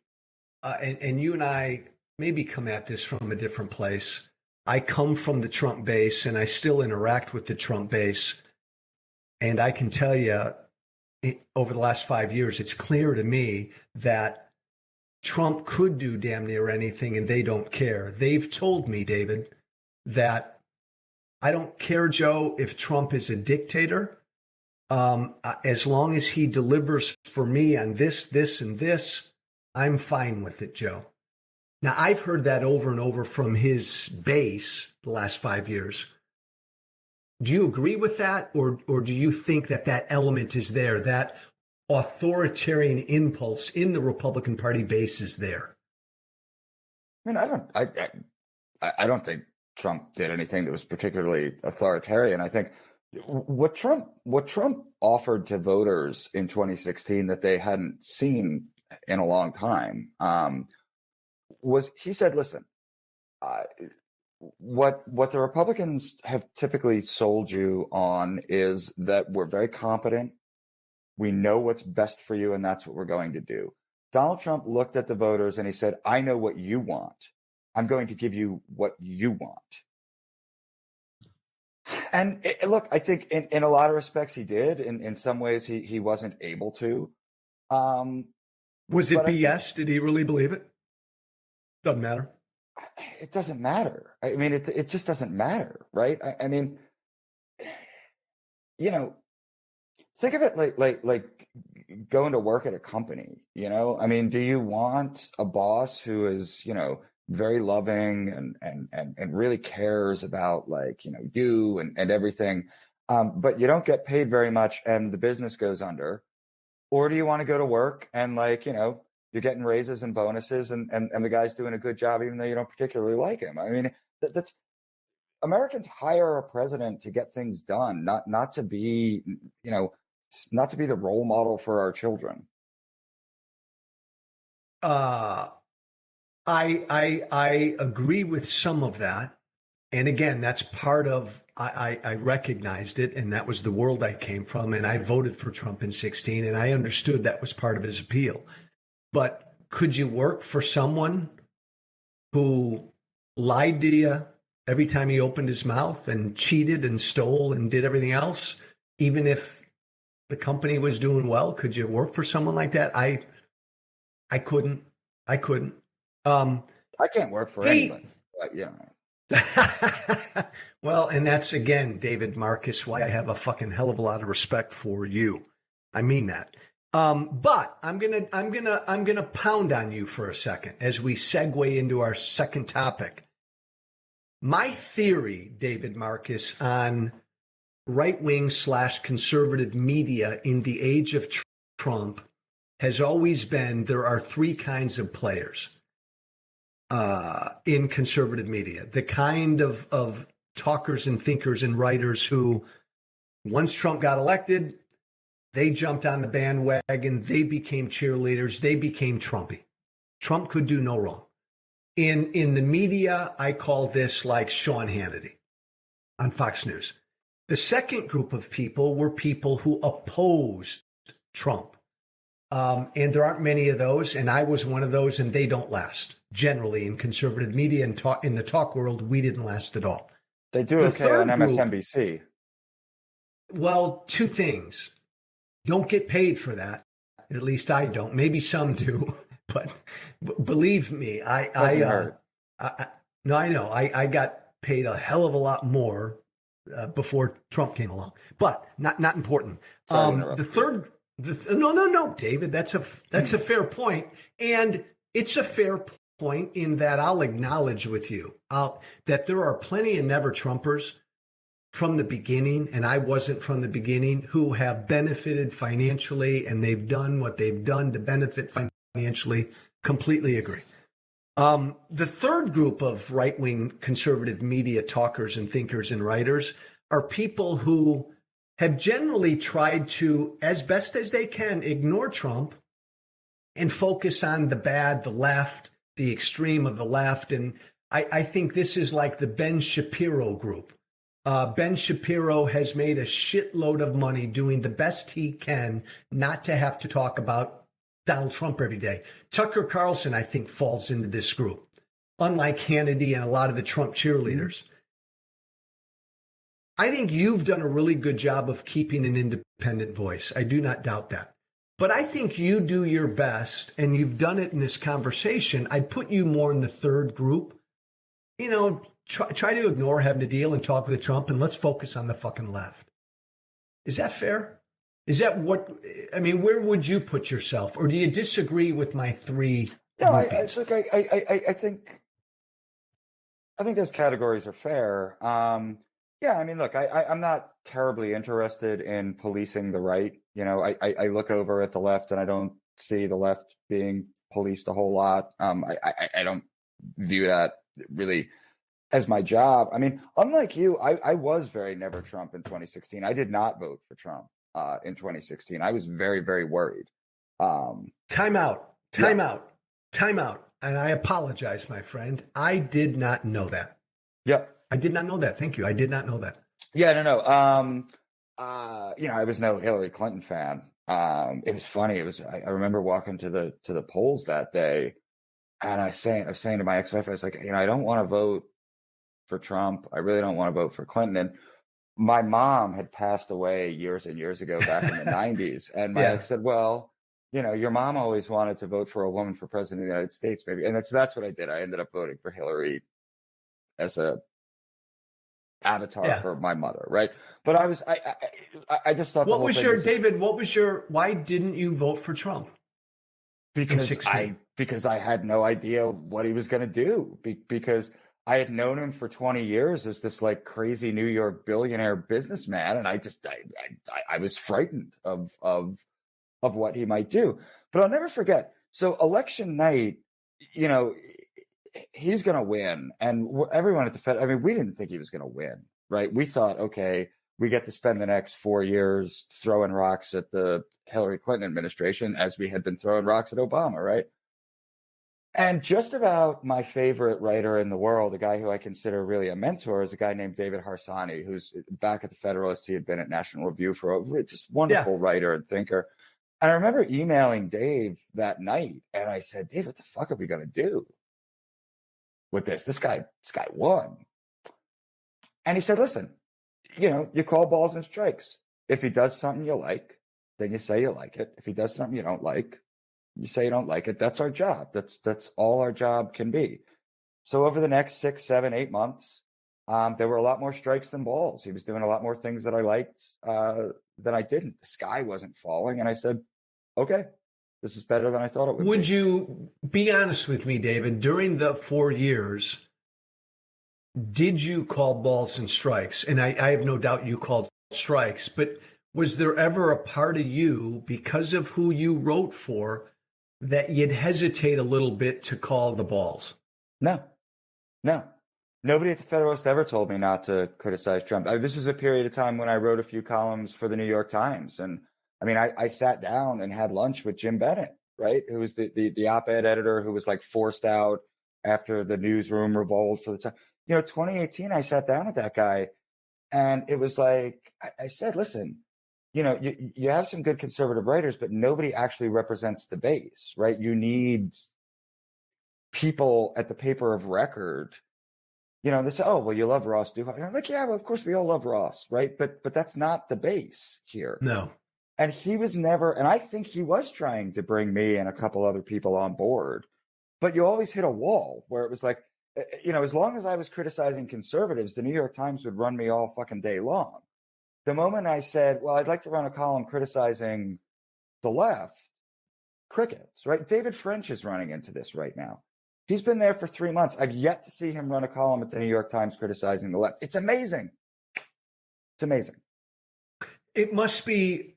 And you and I maybe come at this from a different place. I come from the Trump base, and I still interact with the Trump base. And I can tell you, over the last 5 years, it's clear to me that Trump could do damn near anything, and they don't care. They've told me, David, that I don't care, Joe, if Trump is a dictator. As long as he delivers for me on this, and this, I'm fine with it, Joe. Now, I've heard that over and over from his base the last 5 years. Do you agree with that? Or do you think that element is there, that authoritarian impulse in the Republican Party base is there? I mean, I don't think Trump did anything that was particularly authoritarian. I think what Trump offered to voters in 2016 that they hadn't seen in a long time was, he said, listen, what the Republicans have typically sold you on is that we're very competent. We know what's best for you, and that's what we're going to do. Donald Trump looked at the voters and he said, I know what you want. I'm going to give you what you want. And look, I think in a lot of respects he did. In some ways he wasn't able to. Was it BS? Did he really believe it? Doesn't matter. It doesn't matter. I mean, it just doesn't matter, right? I mean, think of it like going to work at a company. I mean, do you want a boss who is very loving and really cares about you and everything, but you don't get paid very much and the business goes under? Or do you want to go to work and you're getting raises and bonuses and the guy's doing a good job even though you don't particularly like him? I mean, that's Americans hire a president to get things done, not to be not to be the role model for our children. I agree with some of that. And again, that's part of, I recognized it, and that was the world I came from, and I voted for Trump in 2016, and I understood that was part of his appeal. But could you work for someone who lied to you every time he opened his mouth and cheated and stole and did everything else, even if the company was doing well? Could you work for someone like that? I couldn't. I can't work for anybody. But, Well, and that's, again, David Marcus, why I have a fucking hell of a lot of respect for you. I mean that. But I'm gonna pound on you for a second as we segue into our second topic. My theory, David Marcus, on right-wing / conservative media in the age of Trump has always been there are three kinds of players in conservative media. The kind of talkers and thinkers and writers who, once Trump got elected, they jumped on the bandwagon. They became cheerleaders. They became Trumpy. Trump could do no wrong. In the media, I call this like Sean Hannity on Fox News. The second group of people were people who opposed Trump. And there aren't many of those, and I was one of those, and they don't last. Generally, in conservative media and in the talk world, we didn't last at all. They do okay on MSNBC. Well, two things. Don't get paid for that. At least I don't. Maybe some do. But believe me, I know. I got paid a hell of a lot more before Trump came along, but not important. Sorry to interrupt The third, no, David, that's a fair point, and it's a fair point in that I'll acknowledge with you that there are plenty of never Trumpers from the beginning, and I wasn't from the beginning, who have benefited financially, and they've done what they've done to benefit financially. Completely agree. The third group of right-wing conservative media talkers and thinkers and writers are people who have generally tried to, as best as they can, ignore Trump and focus on the bad, the left, the extreme of the left. And I think this is like the Ben Shapiro group. Ben Shapiro has made a shitload of money doing the best he can not to have to talk about Donald Trump every day. Tucker Carlson, I think, falls into this group, unlike Hannity and a lot of the Trump cheerleaders. I think you've done a really good job of keeping an independent voice. I do not doubt that. But I think you do your best, and you've done it in this conversation. I'd put you more in the third group. You know, try to ignore having to deal and talk with Trump, and let's focus on the fucking left. Is that fair? Is that what, I mean, where would you put yourself? Or do you disagree with my three? No, I think those categories are fair. Yeah, I mean, look, I'm not terribly interested in policing the right. You know, I look over at the left and I don't see the left being policed a whole lot. I don't view that really as my job. I mean, unlike you, I was very never Trump in 2016. I did not vote for Trump in 2016. I was very, very worried. Time out. And I apologize, my friend. I did not know that. Yep. I did not know that. Thank you. I did not know that. Yeah, no. You know, I was no Hillary Clinton fan. It was funny. I remember walking to the polls that day, and I was saying to my ex-wife, I was like, you know, I don't want to vote for Trump. I really don't want to vote for Clinton. And my mom had passed away years and years ago, back in the 90s. And my ex said, well, you know, your mom always wanted to vote for a woman for president of the United States, maybe. And that's what I did. I ended up voting for Hillary as a avatar for my mother, right? But I just thought, why didn't you vote for Trump? Because I had no idea what he was going to do, because I had known him for 20 years as this like crazy New York billionaire businessman, and I was frightened of what he might do. But I'll never forget. So election night, you know, he's going to win, and everyone at the Fed. I mean, we didn't think he was going to win, right? We thought, okay, we get to spend the next 4 years throwing rocks at the Hillary Clinton administration as we had been throwing rocks at Obama, right? And just about my favorite writer in the world, a guy who I consider really a mentor, is a guy named David Harsanyi, who's back at the Federalist. He had been at National Review for just wonderful writer and thinker. And I remember emailing Dave that night, and I said, Dave, what the fuck are we going to do with this? This guy won. And he said, listen, you know, you call balls and strikes. If he does something you like, then you say you like it. If he does something you don't like, you say you don't like it. That's our job. That's all our job can be. So over the next 6, 7, 8 months, there were a lot more strikes than balls. He was doing a lot more things that I liked than I didn't. The sky wasn't falling. And I said, okay, this is better than I thought it would be. Would you be honest with me, David? During the 4 years, did you call balls and strikes? And I have no doubt you called strikes, but was there ever a part of you, because of who you wrote for, that you'd hesitate a little bit to call the balls? No. Nobody at the Federalist ever told me not to criticize Trump. This was a period of time when I wrote a few columns for the New York Times. And I mean, I sat down and had lunch with Jim Bennett, right? Who was the op-ed editor who was like forced out after the newsroom revolt for the time. You know, 2018, I sat down with that guy, and it was like, I said, listen, you know, you have some good conservative writers, but nobody actually represents the base, right? You need people at the paper of record. You know, they say, oh, well, you love Ross Duhigg. And I'm like, yeah, well, of course we all love Ross, right? But that's not the base here. No. And he was never, and I think he was trying to bring me and a couple other people on board, but you always hit a wall where it was like, as long as I was criticizing conservatives, the New York Times would run me all fucking day long. The moment I said, well, I'd like to run a column criticizing the left, crickets, right? David French is running into this right now. He's been there for 3 months. I've yet to see him run a column at the New York Times criticizing the left. It's amazing. It's amazing. It must be,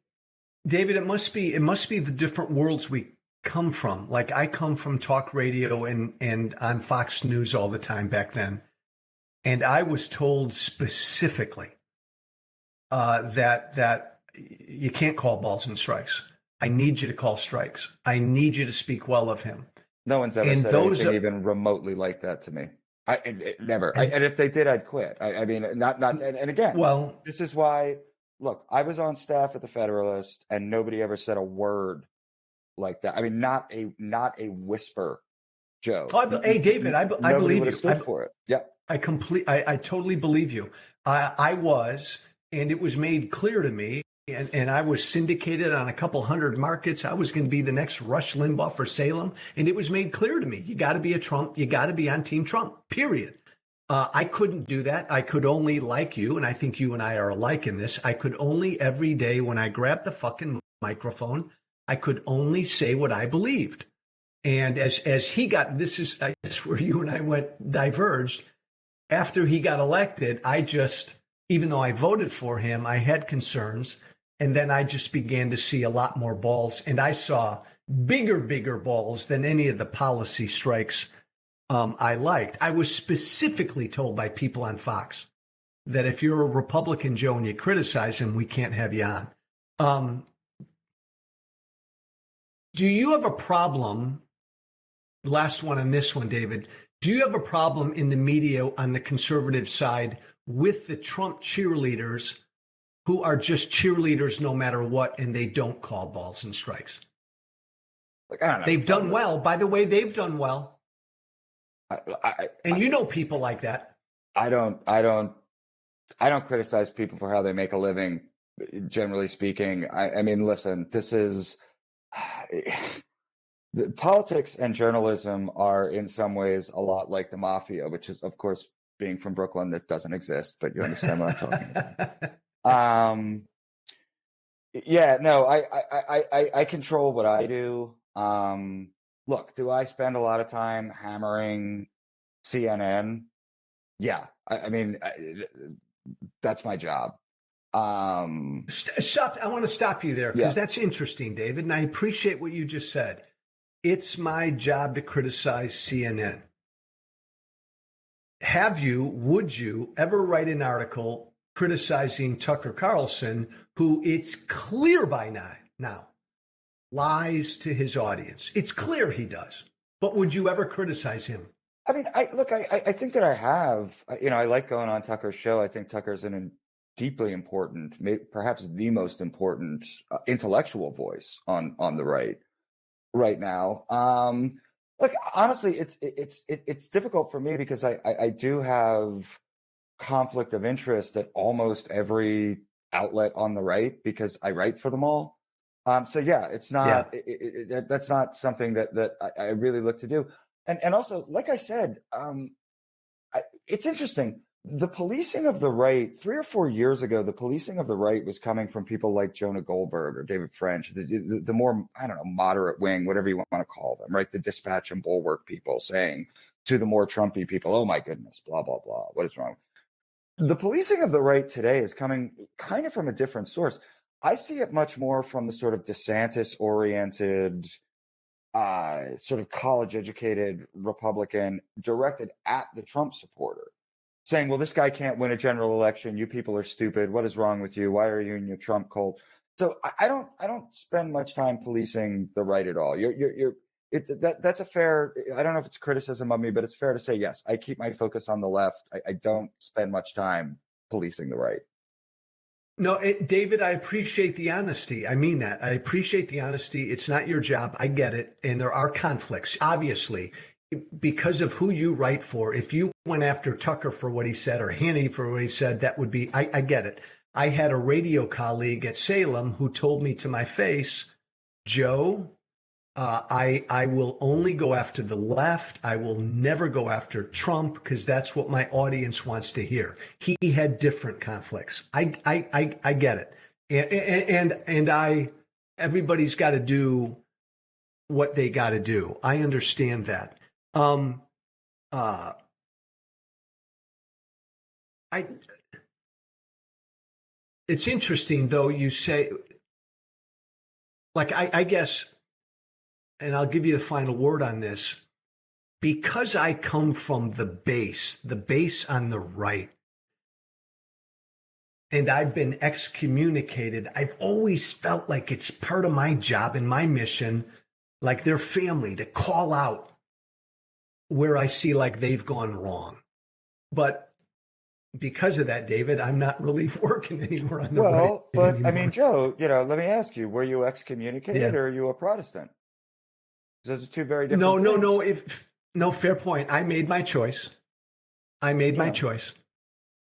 David, it must be the different worlds we come from. Like I come from talk radio and on Fox News all the time back then. And I was told specifically that you can't call balls and strikes. I need you to call strikes. I need you to speak well of him. No one's ever said anything even remotely like that to me. Never. And if they did, I'd quit. I mean, not. And again, well, this is why. Look, I was on staff at the Federalist, and nobody ever said a word like that. I mean, not a whisper, Joe. Hey, David, I believe you. Stood for it. Yeah, I totally believe you. I was, and it was made clear to me. And I was syndicated on a couple hundred markets. I was going to be the next Rush Limbaugh for Salem. And it was made clear to me, you got to be a Trump. You got to be on Team Trump, period. I couldn't do that. I could only, like you, and I think you and I are alike in this, I could only every day when I grabbed the fucking microphone, I could only say what I believed. And as he got, this is where you and I diverged. After he got elected, even though I voted for him, I had concerns. And then I just began to see a lot more balls. And I saw bigger balls than any of the policy strikes I liked. I was specifically told by people on Fox that if you're a Republican, Joe, and you criticize him, we can't have you on. Do you have a problem? Last one on this one, David. Do you have a problem in the media on the conservative side with the Trump cheerleaders who are just cheerleaders no matter what, and they don't call balls and strikes? Like, I don't know. They've done well. By the way, they've done well. And you know people like that. I don't criticize people for how they make a living, generally speaking. I mean, listen, this is politics and journalism are in some ways a lot like the mafia, which is, of course, being from Brooklyn, that doesn't exist, but you understand what I'm talking about. Yeah, no, I control what I do. Look, do I spend a lot of time hammering CNN? Yeah, I mean, that's my job. Stop. I want to stop you there because that's interesting, David. And I appreciate what you just said. It's my job to criticize CNN. Would you ever write an article criticizing Tucker Carlson, who it's clear by now lies to his audience? It's clear he does. But would you ever criticize him? I mean, I think that I have. I like going on Tucker's show. I think Tucker's a deeply important, perhaps the most important intellectual voice on the right now. Look, honestly, it's difficult for me because I do have conflict of interest at almost every outlet on the right because I write for them all. So yeah, it's not that's not something that I really look to do. And also, like I said, it's interesting. The policing of the right, 3 or 4 years ago, the policing of the right was coming from people like Jonah Goldberg or David French, the more, I don't know, moderate wing, whatever you want to call them, right? The Dispatch and Bulwark people saying to the more Trumpy people, oh my goodness, blah, blah, blah. What is wrong? The policing of the right today is coming kind of from a different source. I see it much more from the sort of DeSantis-oriented, sort of college-educated Republican directed at the Trump supporter, saying, well, this guy can't win a general election. You people are stupid. What is wrong with you? Why are you in your Trump cult? So I don't spend much time policing the right at all. That's a fair, I don't know if it's criticism of me, but it's fair to say, yes, I keep my focus on the left. I don't spend much time policing the right. No, David, I appreciate the honesty. I mean that. I appreciate the honesty. It's not your job. I get it. And there are conflicts, obviously, because of who you write for. If you went after Tucker for what he said or Hannity for what he said, that would be, I get it. I had a radio colleague at Salem who told me to my face, Joe, I will only go after the left. I will never go after Trump because that's what my audience wants to hear. He had different conflicts. I get it, and everybody's got to do what they got to do. I understand that. It's interesting though. You say, like, I guess. And I'll give you the final word on this, because I come from the base on the right, and I've been excommunicated, I've always felt like it's part of my job and my mission, like their family, to call out where I see like they've gone wrong. But because of that, David, I'm not really working anymore on the right. Well, but anymore. I mean, Joe, let me ask you, were you excommunicated or are you a Protestant? Those are two very different things. No, fair point. I made my choice. My choice.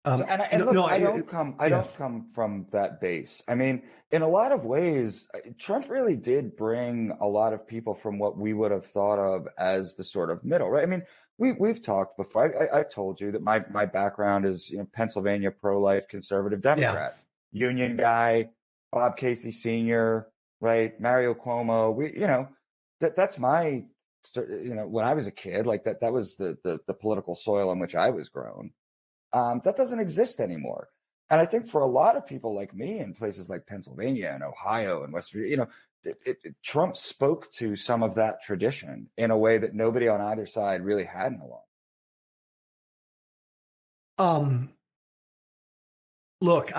I don't come from that base. I mean, in a lot of ways, Trump really did bring a lot of people from what we would have thought of as the sort of middle, right? I mean, we've talked before. I've told you that my background is Pennsylvania pro-life conservative Democrat, union guy, Bob Casey Sr., right? Mario Cuomo. That's my, when I was a kid, like that was the political soil on which I was grown. That doesn't exist anymore. And I think for a lot of people like me in places like Pennsylvania and Ohio and West Virginia, Trump spoke to some of that tradition in a way that nobody on either side really had in a long. Look,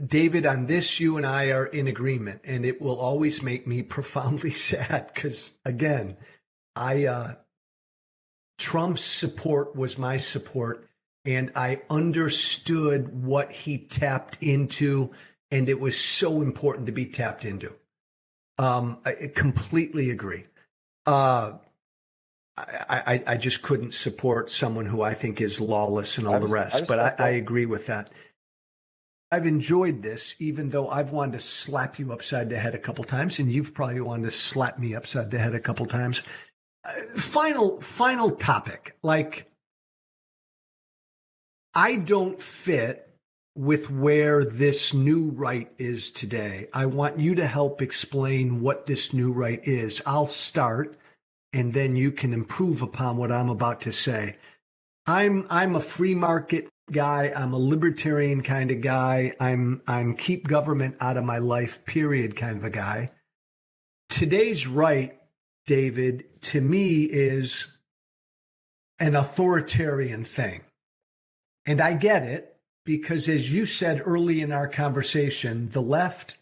David, on this, you and I are in agreement, and it will always make me profoundly sad because, again, Trump's support was my support, and I understood what he tapped into, and it was so important to be tapped into. I completely agree. I just couldn't support someone who I think is lawless and all the rest, but I agree with that. I've enjoyed this, even though I've wanted to slap you upside the head a couple times, and you've probably wanted to slap me upside the head a couple times. Final topic. Like, I don't fit with where this new right is today. I want you to help explain what this new right is. I'll start, and then you can improve upon what I'm about to say. I'm a free market guy. I'm a libertarian kind of guy. I'm keep government out of my life, period, kind of a guy. Today's right, David, to me is an authoritarian thing. And I get it because, as you said early in our conversation, the left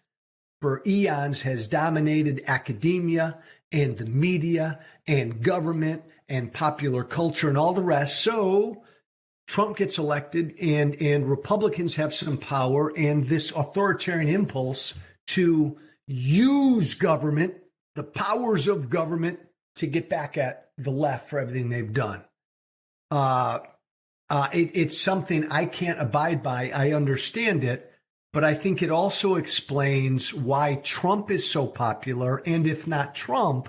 for eons has dominated academia and the media and government and popular culture and all the rest. So Trump gets elected and Republicans have some power, and this authoritarian impulse to use government, the powers of government, to get back at the left for everything they've done. It's something I can't abide by. I understand it, but I think it also explains why Trump is so popular. And if not Trump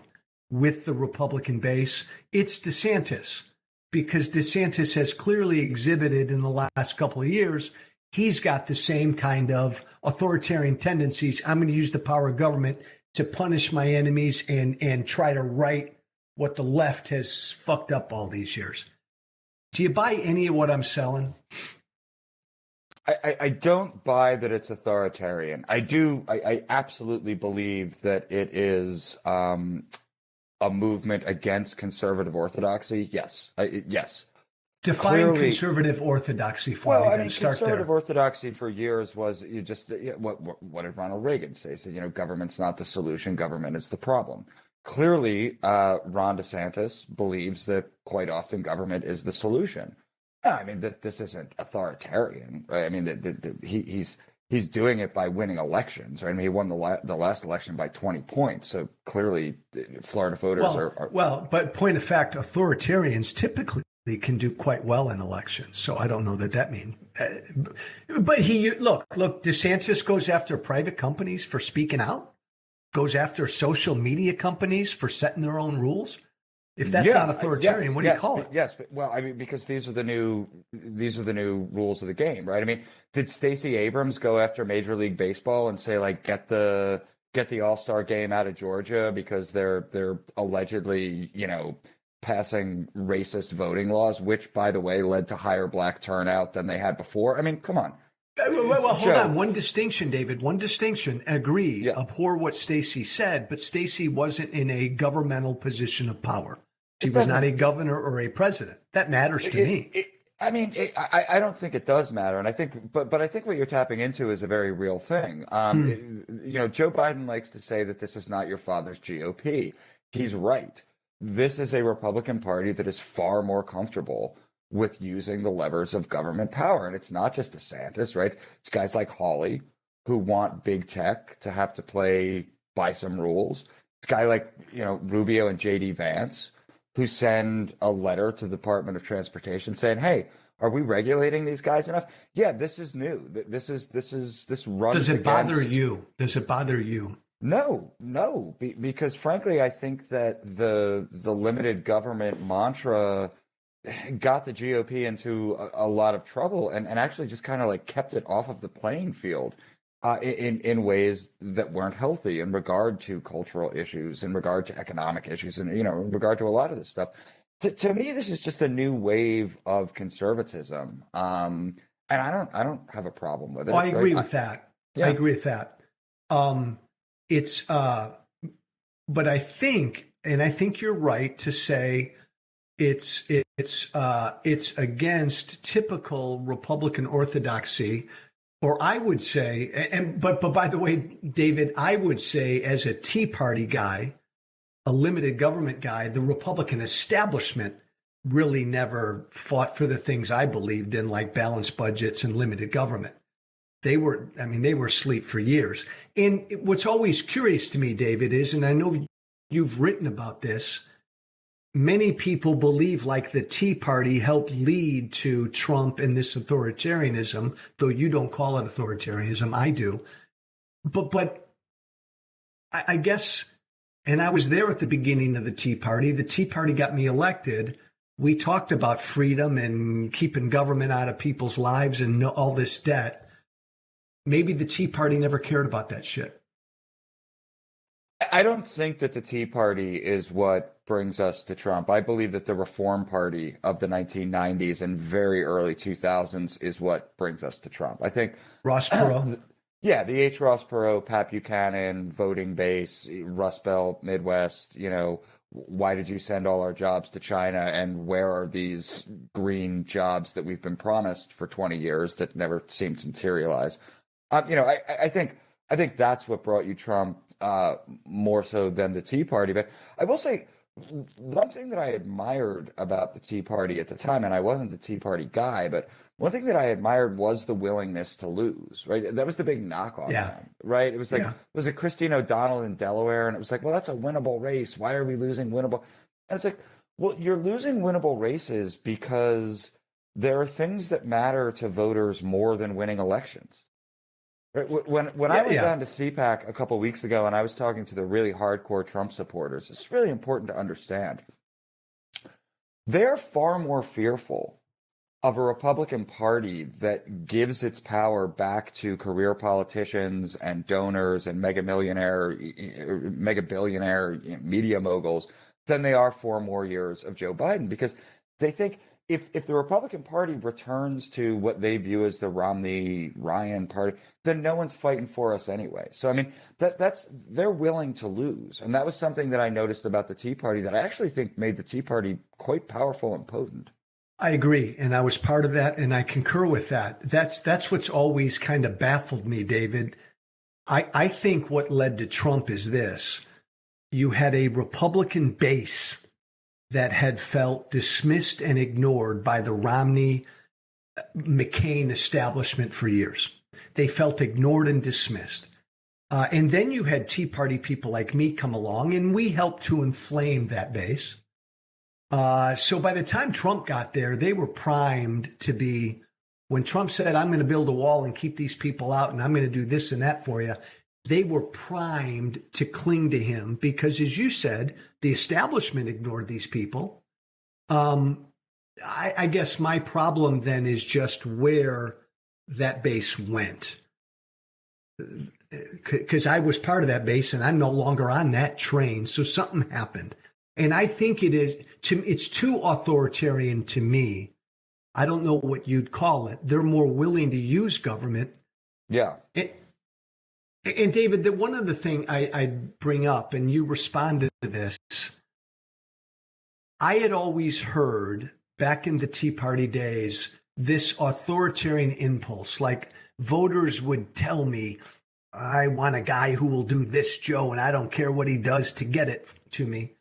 with the Republican base, it's DeSantis. Because DeSantis has clearly exhibited in the last couple of years, he's got the same kind of authoritarian tendencies. I'm going to use the power of government to punish my enemies and try to right what the left has fucked up all these years. Do you buy any of what I'm selling? I don't buy that it's authoritarian. I absolutely believe that it is a movement against conservative ortherdoxy. Yes. Yes. Define conservative orthodoxy for me. Well, I mean, conservative orthodoxy for years was what did Ronald Reagan say? He said, government's not the solution, government is the problem. Clearly, Ron DeSantis believes that quite often government is the solution. I mean, that this isn't authoritarian, right? I mean, he's doing it by winning elections, right? I mean, he won the last election by 20 points. So clearly, Florida voters are. Well, but point of fact, authoritarians typically can do quite well in elections. So I don't know that means. But look, DeSantis goes after private companies for speaking out. goes after social media companies for setting their own rules? If that's not authoritarian, yes, what do you call it? Yes, but, well, I mean, because these are the new rules of the game, right? I mean, did Stacey Abrams go after Major League Baseball and say, like, get the All-Star game out of Georgia because they're allegedly, passing racist voting laws, which, by the way, led to higher black turnout than they had before? I mean, come on. Well, hold on. One distinction, David. One distinction. Agree. Yeah. Abhor what Stacey said, but Stacey wasn't in a governmental position of power. She was not a governor or a president. That matters to me. I don't think it does matter, and I think, but I think what you're tapping into is a very real thing. Joe Biden likes to say that this is not your father's GOP. He's right. This is a Republican Party that is far more comfortable with using the levers of government power. And it's not just DeSantis, right? It's guys like Hawley who want big tech to have to play by some rules. It's a guy like, Rubio and JD Vance who send a letter to the Department of Transportation saying, hey, are we regulating these guys enough? Yeah, this is new. This runs. Does it bother you? Does it bother you? No, because frankly, I think that the limited government mantra got the GOP into a lot of trouble and actually just kind of like kept it off of the playing field in ways that weren't healthy in regard to cultural issues, in regard to economic issues, and in regard to a lot of this stuff. To me, this is just a new wave of conservatism, and I don't have a problem with it. Well, I agree with that. Yeah. I agree with that. But I think you're right to say it's against typical Republican orthodoxy, or I would say, but by the way, David, I would say as a Tea Party guy, a limited government guy, the Republican establishment really never fought for the things I believed in, like balanced budgets and limited government. They were asleep for years. And what's always curious to me, David, is, and I know you've written about this, many people believe like the Tea Party helped lead to Trump and this authoritarianism, though you don't call it authoritarianism, I do. But I guess, and I was there at the beginning of the Tea Party. The Tea Party got me elected. We talked about freedom and keeping government out of people's lives and all this debt. Maybe the Tea Party never cared about that shit. I don't think that the Tea Party is what brings us to Trump. I believe that the Reform Party of the 1990s and very early 2000s is what brings us to Trump. I think Ross Perot. Yeah, the H. Ross Perot, Pat Buchanan, voting base, Rust Belt, Midwest, why did you send all our jobs to China, and where are these green jobs that we've been promised for 20 years that never seem to materialize? I think that's what brought you Trump more so than the Tea Party. But I will say one thing that I admired about the Tea Party at the time, and I wasn't the Tea Party guy, but one thing that I admired was the willingness to lose, right? That was the big knock on them, right? It was like, it was a Christine O'Donnell in Delaware, and it was like, well, that's a winnable race. Why are we losing winnable? And it's like, well, you're losing winnable races because there are things that matter to voters more than winning elections. Right? When I went down to CPAC a couple of weeks ago and I was talking to the really hardcore Trump supporters, it's really important to understand. They're far more fearful of a Republican Party that gives its power back to career politicians and donors and mega billionaire media moguls than they are 4 more years of Joe Biden, because they think if the Republican Party returns to what they view as the Romney-Ryan party, then no one's fighting for us anyway. So, I mean, they're willing to lose. And that was something that I noticed about the Tea Party that I actually think made the Tea Party quite powerful and potent. I agree. And I was part of that. And I concur with that. That's what's always kind of baffled me, David. I think what led to Trump is this. You had a Republican base that had felt dismissed and ignored by the Romney-McCain establishment for years. They felt ignored and dismissed. And then you had Tea Party people like me come along, and we helped to inflame that base. So by the time Trump got there, they were primed to be, when Trump said, I'm going to build a wall and keep these people out, and I'm going to do this and that for you, they were primed to cling to him because, as you said, the establishment ignored these people. I guess my problem then is just where that base went. Because I was part of that base and I'm no longer on that train. So something happened. And I think it's too authoritarian to me. I don't know what you'd call it. They're more willing to use government. Yeah. And David, one other thing I bring up, and you responded to this, I had always heard back in the Tea Party days, this authoritarian impulse, like voters would tell me, I want a guy who will do this, Joe, and I don't care what he does to get it to me.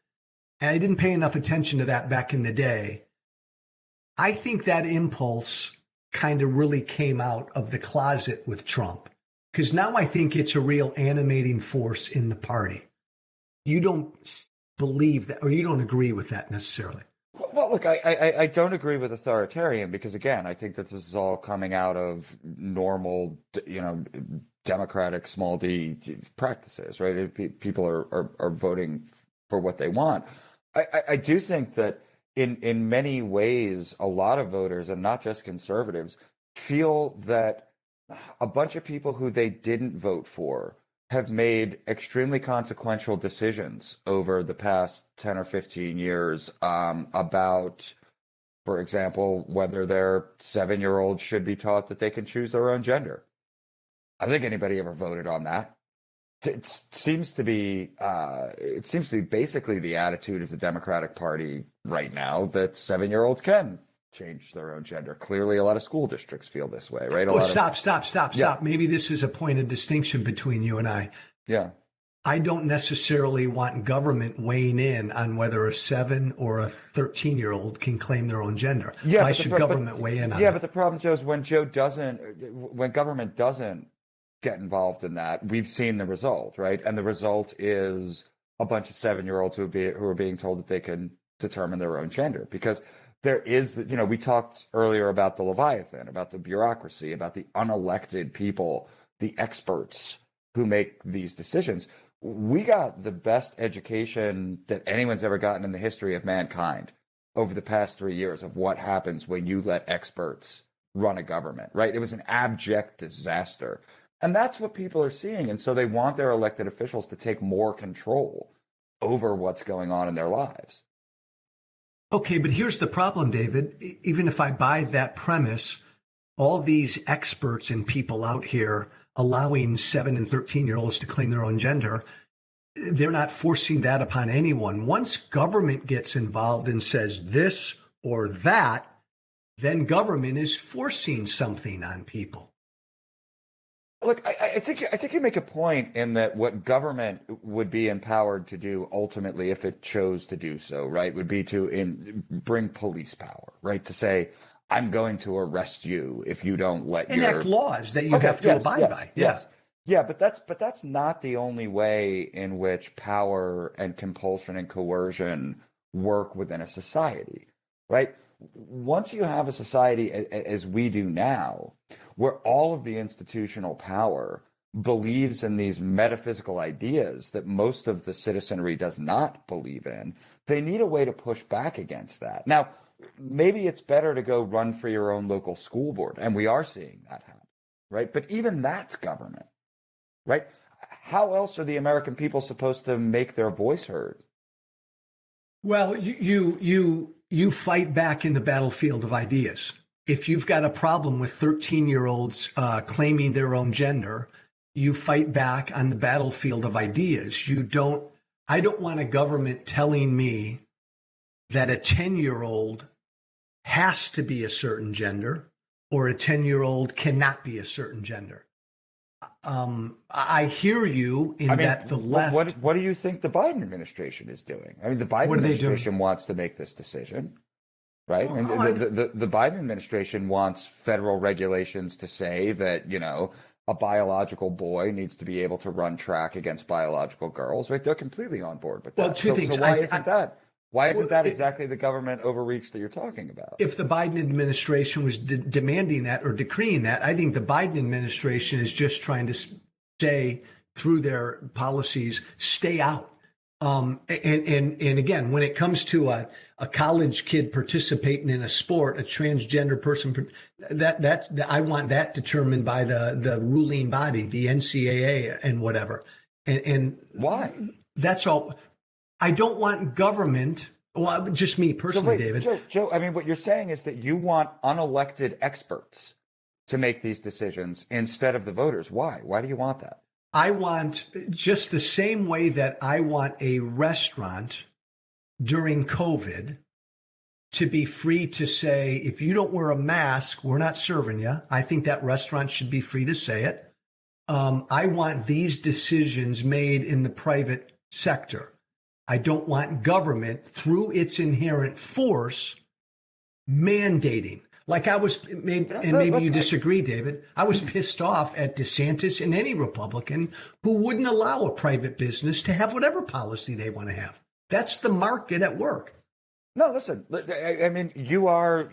And I didn't pay enough attention to that back in the day. I think that impulse kind of really came out of the closet with Trump, because now I think it's a real animating force in the party. You don't believe that, or you don't agree with that necessarily. Well, look, I don't agree with authoritarian because, again, I think that this is all coming out of normal, democratic small d practices, right? People are voting for what they want. I do think that in many ways, a lot of voters, and not just conservatives, feel that a bunch of people who they didn't vote for have made extremely consequential decisions over the past 10 or 15 years about, for example, whether their 7-year-olds should be taught that they can choose their own gender. I don't think anybody ever voted on that. It seems to be basically the attitude of the Democratic Party right now that 7-year-olds can change their own gender. Clearly, a lot of school districts feel this way, right? Stop. Maybe this is a point of distinction between you and I. Yeah. I don't necessarily want government weighing in on whether a 7 or a 13-year-old can claim their own gender. Yeah, why should government weigh in on Yeah, that? but the problem, Joe, is when government doesn't get involved in that, we've seen the result, right? And the result is a bunch of 7-year-olds who are being told that they can determine their own gender, because there is, we talked earlier about the Leviathan, about the bureaucracy, about the unelected people, the experts who make these decisions. We got the best education that anyone's ever gotten in the history of mankind over the past 3 years of what happens when you let experts run a government, right? It was an abject disaster. And that's what people are seeing. And so they want their elected officials to take more control over what's going on in their lives. Okay, but here's the problem, David. Even if I buy that premise, all these experts and people out here allowing 7 and 13-year-olds to claim their own gender, they're not forcing that upon anyone. Once government gets involved and says this or that, then government is forcing something on people. Look, I think you make a point in that what government would be empowered to do ultimately, if it chose to do so, right, would be to bring police power, right, to say, I'm going to arrest you if you don't let enact laws that you have to abide by. Yes. Yeah, but that's not the only way in which power and compulsion and coercion work within a society, right? Once you have a society as we do now, where all of the institutional power believes in these metaphysical ideas that most of the citizenry does not believe in, they need a way to push back against that. Now, maybe it's better to go run for your own local school board, and we are seeing that happen, right? But even that's government, right? How else are the American people supposed to make their voice heard? Well, you fight back in the battlefield of ideas. If you've got a problem with 13-year-olds claiming their own gender, you fight back on the battlefield of ideas. I don't want a government telling me that a 10-year-old has to be a certain gender or a 10-year-old cannot be a certain gender. I hear you that the left. What do you think the Biden administration is doing? I mean, the Biden administration wants to make this decision, right? I mean, the Biden administration wants federal regulations to say that, a biological boy needs to be able to run track against biological girls, right? They're completely on board with that. Well, two things. So why isn't that? Why isn't that exactly the government overreach that you're talking about? If the Biden administration was demanding that or decreeing that, I think the Biden administration is just trying to say through their policies stay out. And again, when it comes to a college kid participating in a sport, a transgender person, I want that determined by the ruling body, the NCAA and whatever. And why? That's all. I don't want government. Well, just me personally, so wait, David. Joe, I mean, what you're saying is that you want unelected experts to make these decisions instead of the voters. Why? Why do you want that? I want, just the same way that I want a restaurant during COVID to be free to say, if you don't wear a mask, we're not serving you. I think that restaurant should be free to say it. I want these decisions made in the private sector. I don't want government, through its inherent force, mandating. Like I was, and maybe you disagree, David, I was pissed off at DeSantis and any Republican who wouldn't allow a private business to have whatever policy they want to have. That's the market at work. No, listen, I mean, you are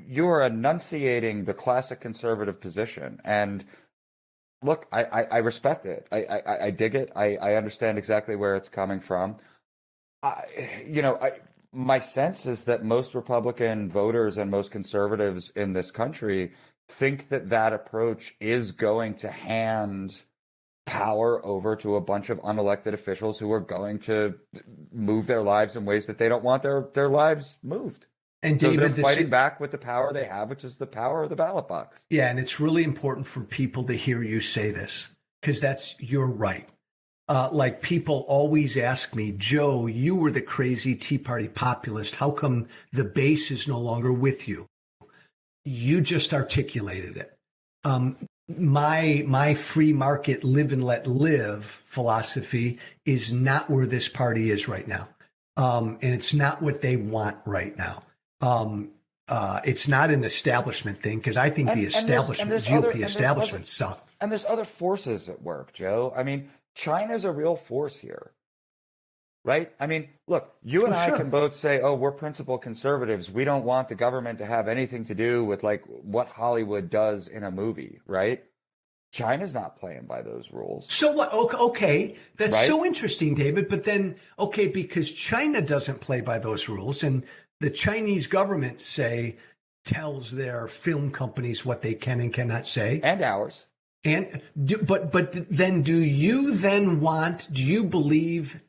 enunciating the classic conservative position. And look, I respect it. I dig it. I understand exactly where it's coming from. My sense is that most Republican voters and most conservatives in this country think that that approach is going to hand power over to a bunch of unelected officials who are going to move their lives in ways that they don't want their lives moved. And so David, they're fighting back with the power they have, which is the power of the ballot box. Yeah, and it's really important for people to hear you say this, because you're right. Like people always ask me, Joe, you were the crazy Tea Party populist. How come the base is no longer with you? You just articulated it. My free market live and let live philosophy is not where this party is right now. And it's not what they want right now. It's not an establishment thing, because I think the GOP establishment suck. And there's other forces at work, Joe. I mean, China's a real force here, right? I mean, look, you and I can both say, oh, we're principled conservatives. We don't want the government to have anything to do with like what Hollywood does in a movie, right? China's not playing by those rules. So what? Okay. That's right? So interesting, David. But then, okay, because China doesn't play by those rules, and the Chinese government tells their film companies what they can and cannot say. And ours. But then do you believe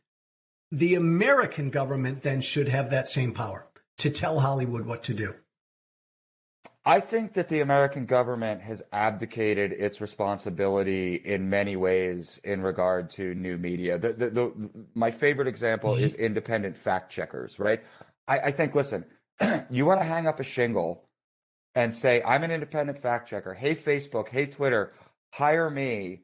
the American government then should have that same power to tell Hollywood what to do? I think that the American government has abdicated its responsibility in many ways in regard to new media. My favorite example is independent fact checkers, right? I think, listen, you want to hang up a shingle and say, I'm an independent fact checker. Hey, Facebook, hey, Twitter, hire me,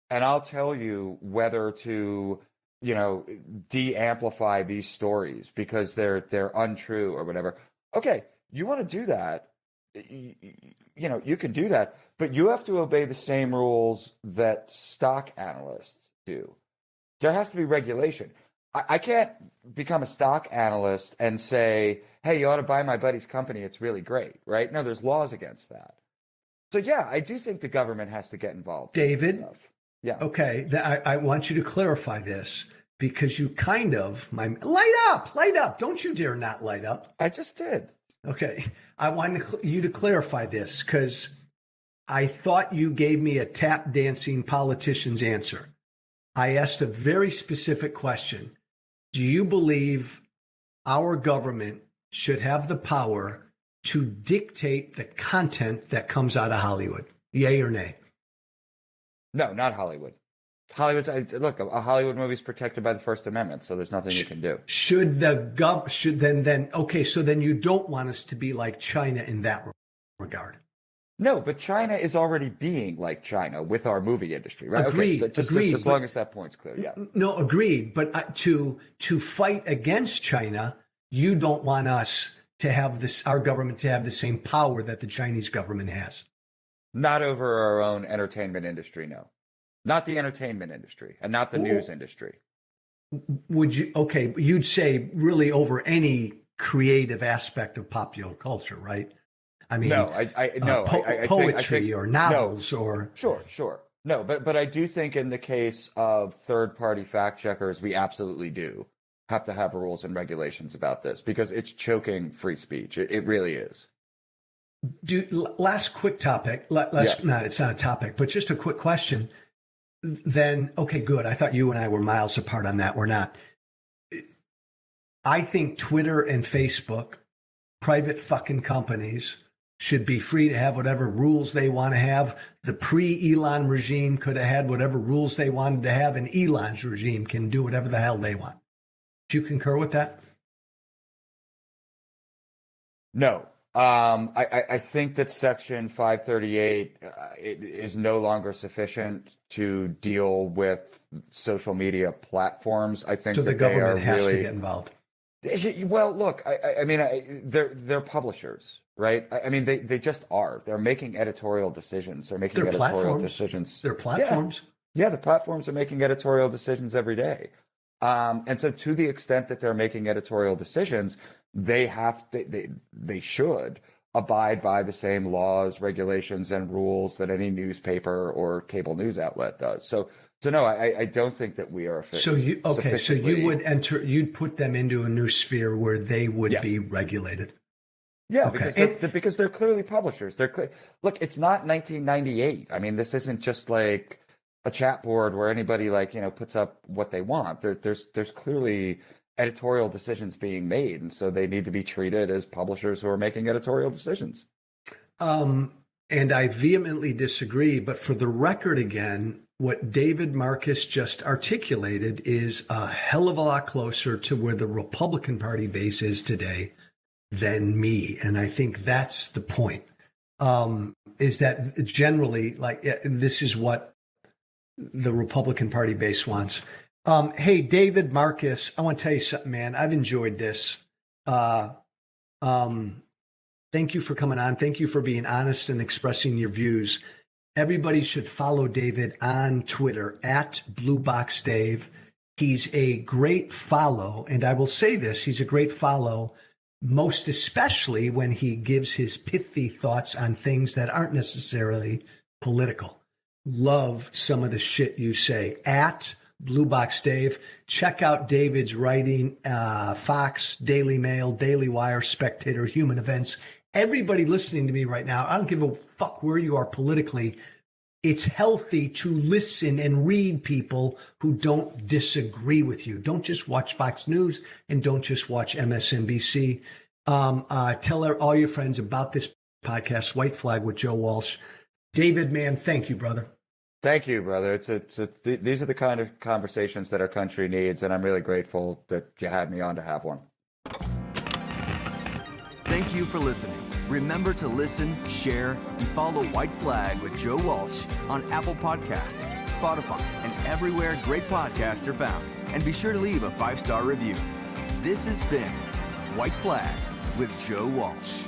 and I'll tell you whether to, de-amplify these stories because they're untrue or whatever. Okay, you want to do that, you can do that, but you have to obey the same rules that stock analysts do. There has to be regulation. I can't become a stock analyst and say, hey, you ought to buy my buddy's company. It's really great, right? No, there's laws against that. So, yeah, I do think the government has to get involved. David, in this stuff. Yeah. Okay, I want you to clarify this, because you light up. Don't you dare not light up. I just did. Okay, I want you to clarify this, because I thought you gave me a tap dancing politician's answer. I asked a very specific question. Do you believe our government should have the power to dictate the content that comes out of Hollywood? Yay or nay? No, not Hollywood. Look, a Hollywood movie is protected by the First Amendment, so there's nothing you can do. So then you don't want us to be like China in that regard. No, but China is already being like China with our movie industry, right? Agreed. Okay, just as long as that point's clear, yeah. No, agreed. But to fight against China, you don't want us to have our government to have the same power that the Chinese government has. Not over our own entertainment industry, no. Not the entertainment industry and not the news industry. Would you? Okay, you'd say really over any creative aspect of popular culture, right? I mean, no, I poetry or novels or sure. No, but I do think in the case of third-party fact checkers, we absolutely do have to have rules and regulations about this because it's choking free speech. It really is. Last quick topic. It's not a topic, but just a quick question. Then, okay, good. I thought you and I were miles apart on that. We're not. I think Twitter and Facebook, private fucking companies, should be free to have whatever rules they want to have. The pre-Elon regime could have had whatever rules they wanted to have, and Elon's regime can do whatever the hell they want. Do you concur with that? No. I think that Section 538 is no longer sufficient to deal with social media platforms. I think so. The that government they are has really, to get involved. Well, look, I mean, they're publishers, right? I mean, they just are. They're making editorial decisions. They're making editorial decisions. They're platforms. Yeah, the platforms are making editorial decisions every day. And so to the extent that they're making editorial decisions, they should abide by the same laws, regulations, and rules that any newspaper or cable news outlet does. So no, I don't think that we are. So you would you'd put them into a new sphere where they would be regulated. Yeah, okay. because they're clearly publishers. Look, it's not 1998. I mean, this isn't just like a chat board where anybody puts up what they want. There's clearly editorial decisions being made, and so they need to be treated as publishers who are making editorial decisions. And I vehemently disagree. But for the record, again, what David Marcus just articulated is a hell of a lot closer to where the Republican Party base is today than me. And I think that's the point, is that generally, this is what the Republican Party base wants. Hey, David Marcus, I want to tell you something, man. I've enjoyed this. Thank you for coming on. Thank you for being honest and expressing your views. Everybody should follow David on Twitter at BlueBoxDave. He's a great follow. And I will say this, he's a great follow, most especially when he gives his pithy thoughts on things that aren't necessarily political. Love some of the shit you say at Blue Box Dave. Check out David's writing, Fox, Daily Mail, Daily Wire, Spectator, Human Events. Everybody listening to me right now, I don't give a fuck where you are politically. It's healthy to listen and read people who don't disagree with you. Don't just watch Fox News and don't just watch MSNBC. Tell all your friends about this podcast, White Flag with Joe Walsh. David, man, thank you, brother. Thank you, brother. These are the kind of conversations that our country needs, and I'm really grateful that you had me on to have one. Thank you for listening. Remember to listen, share, and follow White Flag with Joe Walsh on Apple Podcasts, Spotify, and everywhere great podcasts are found. And be sure to leave a 5-star review. This has been White Flag with Joe Walsh.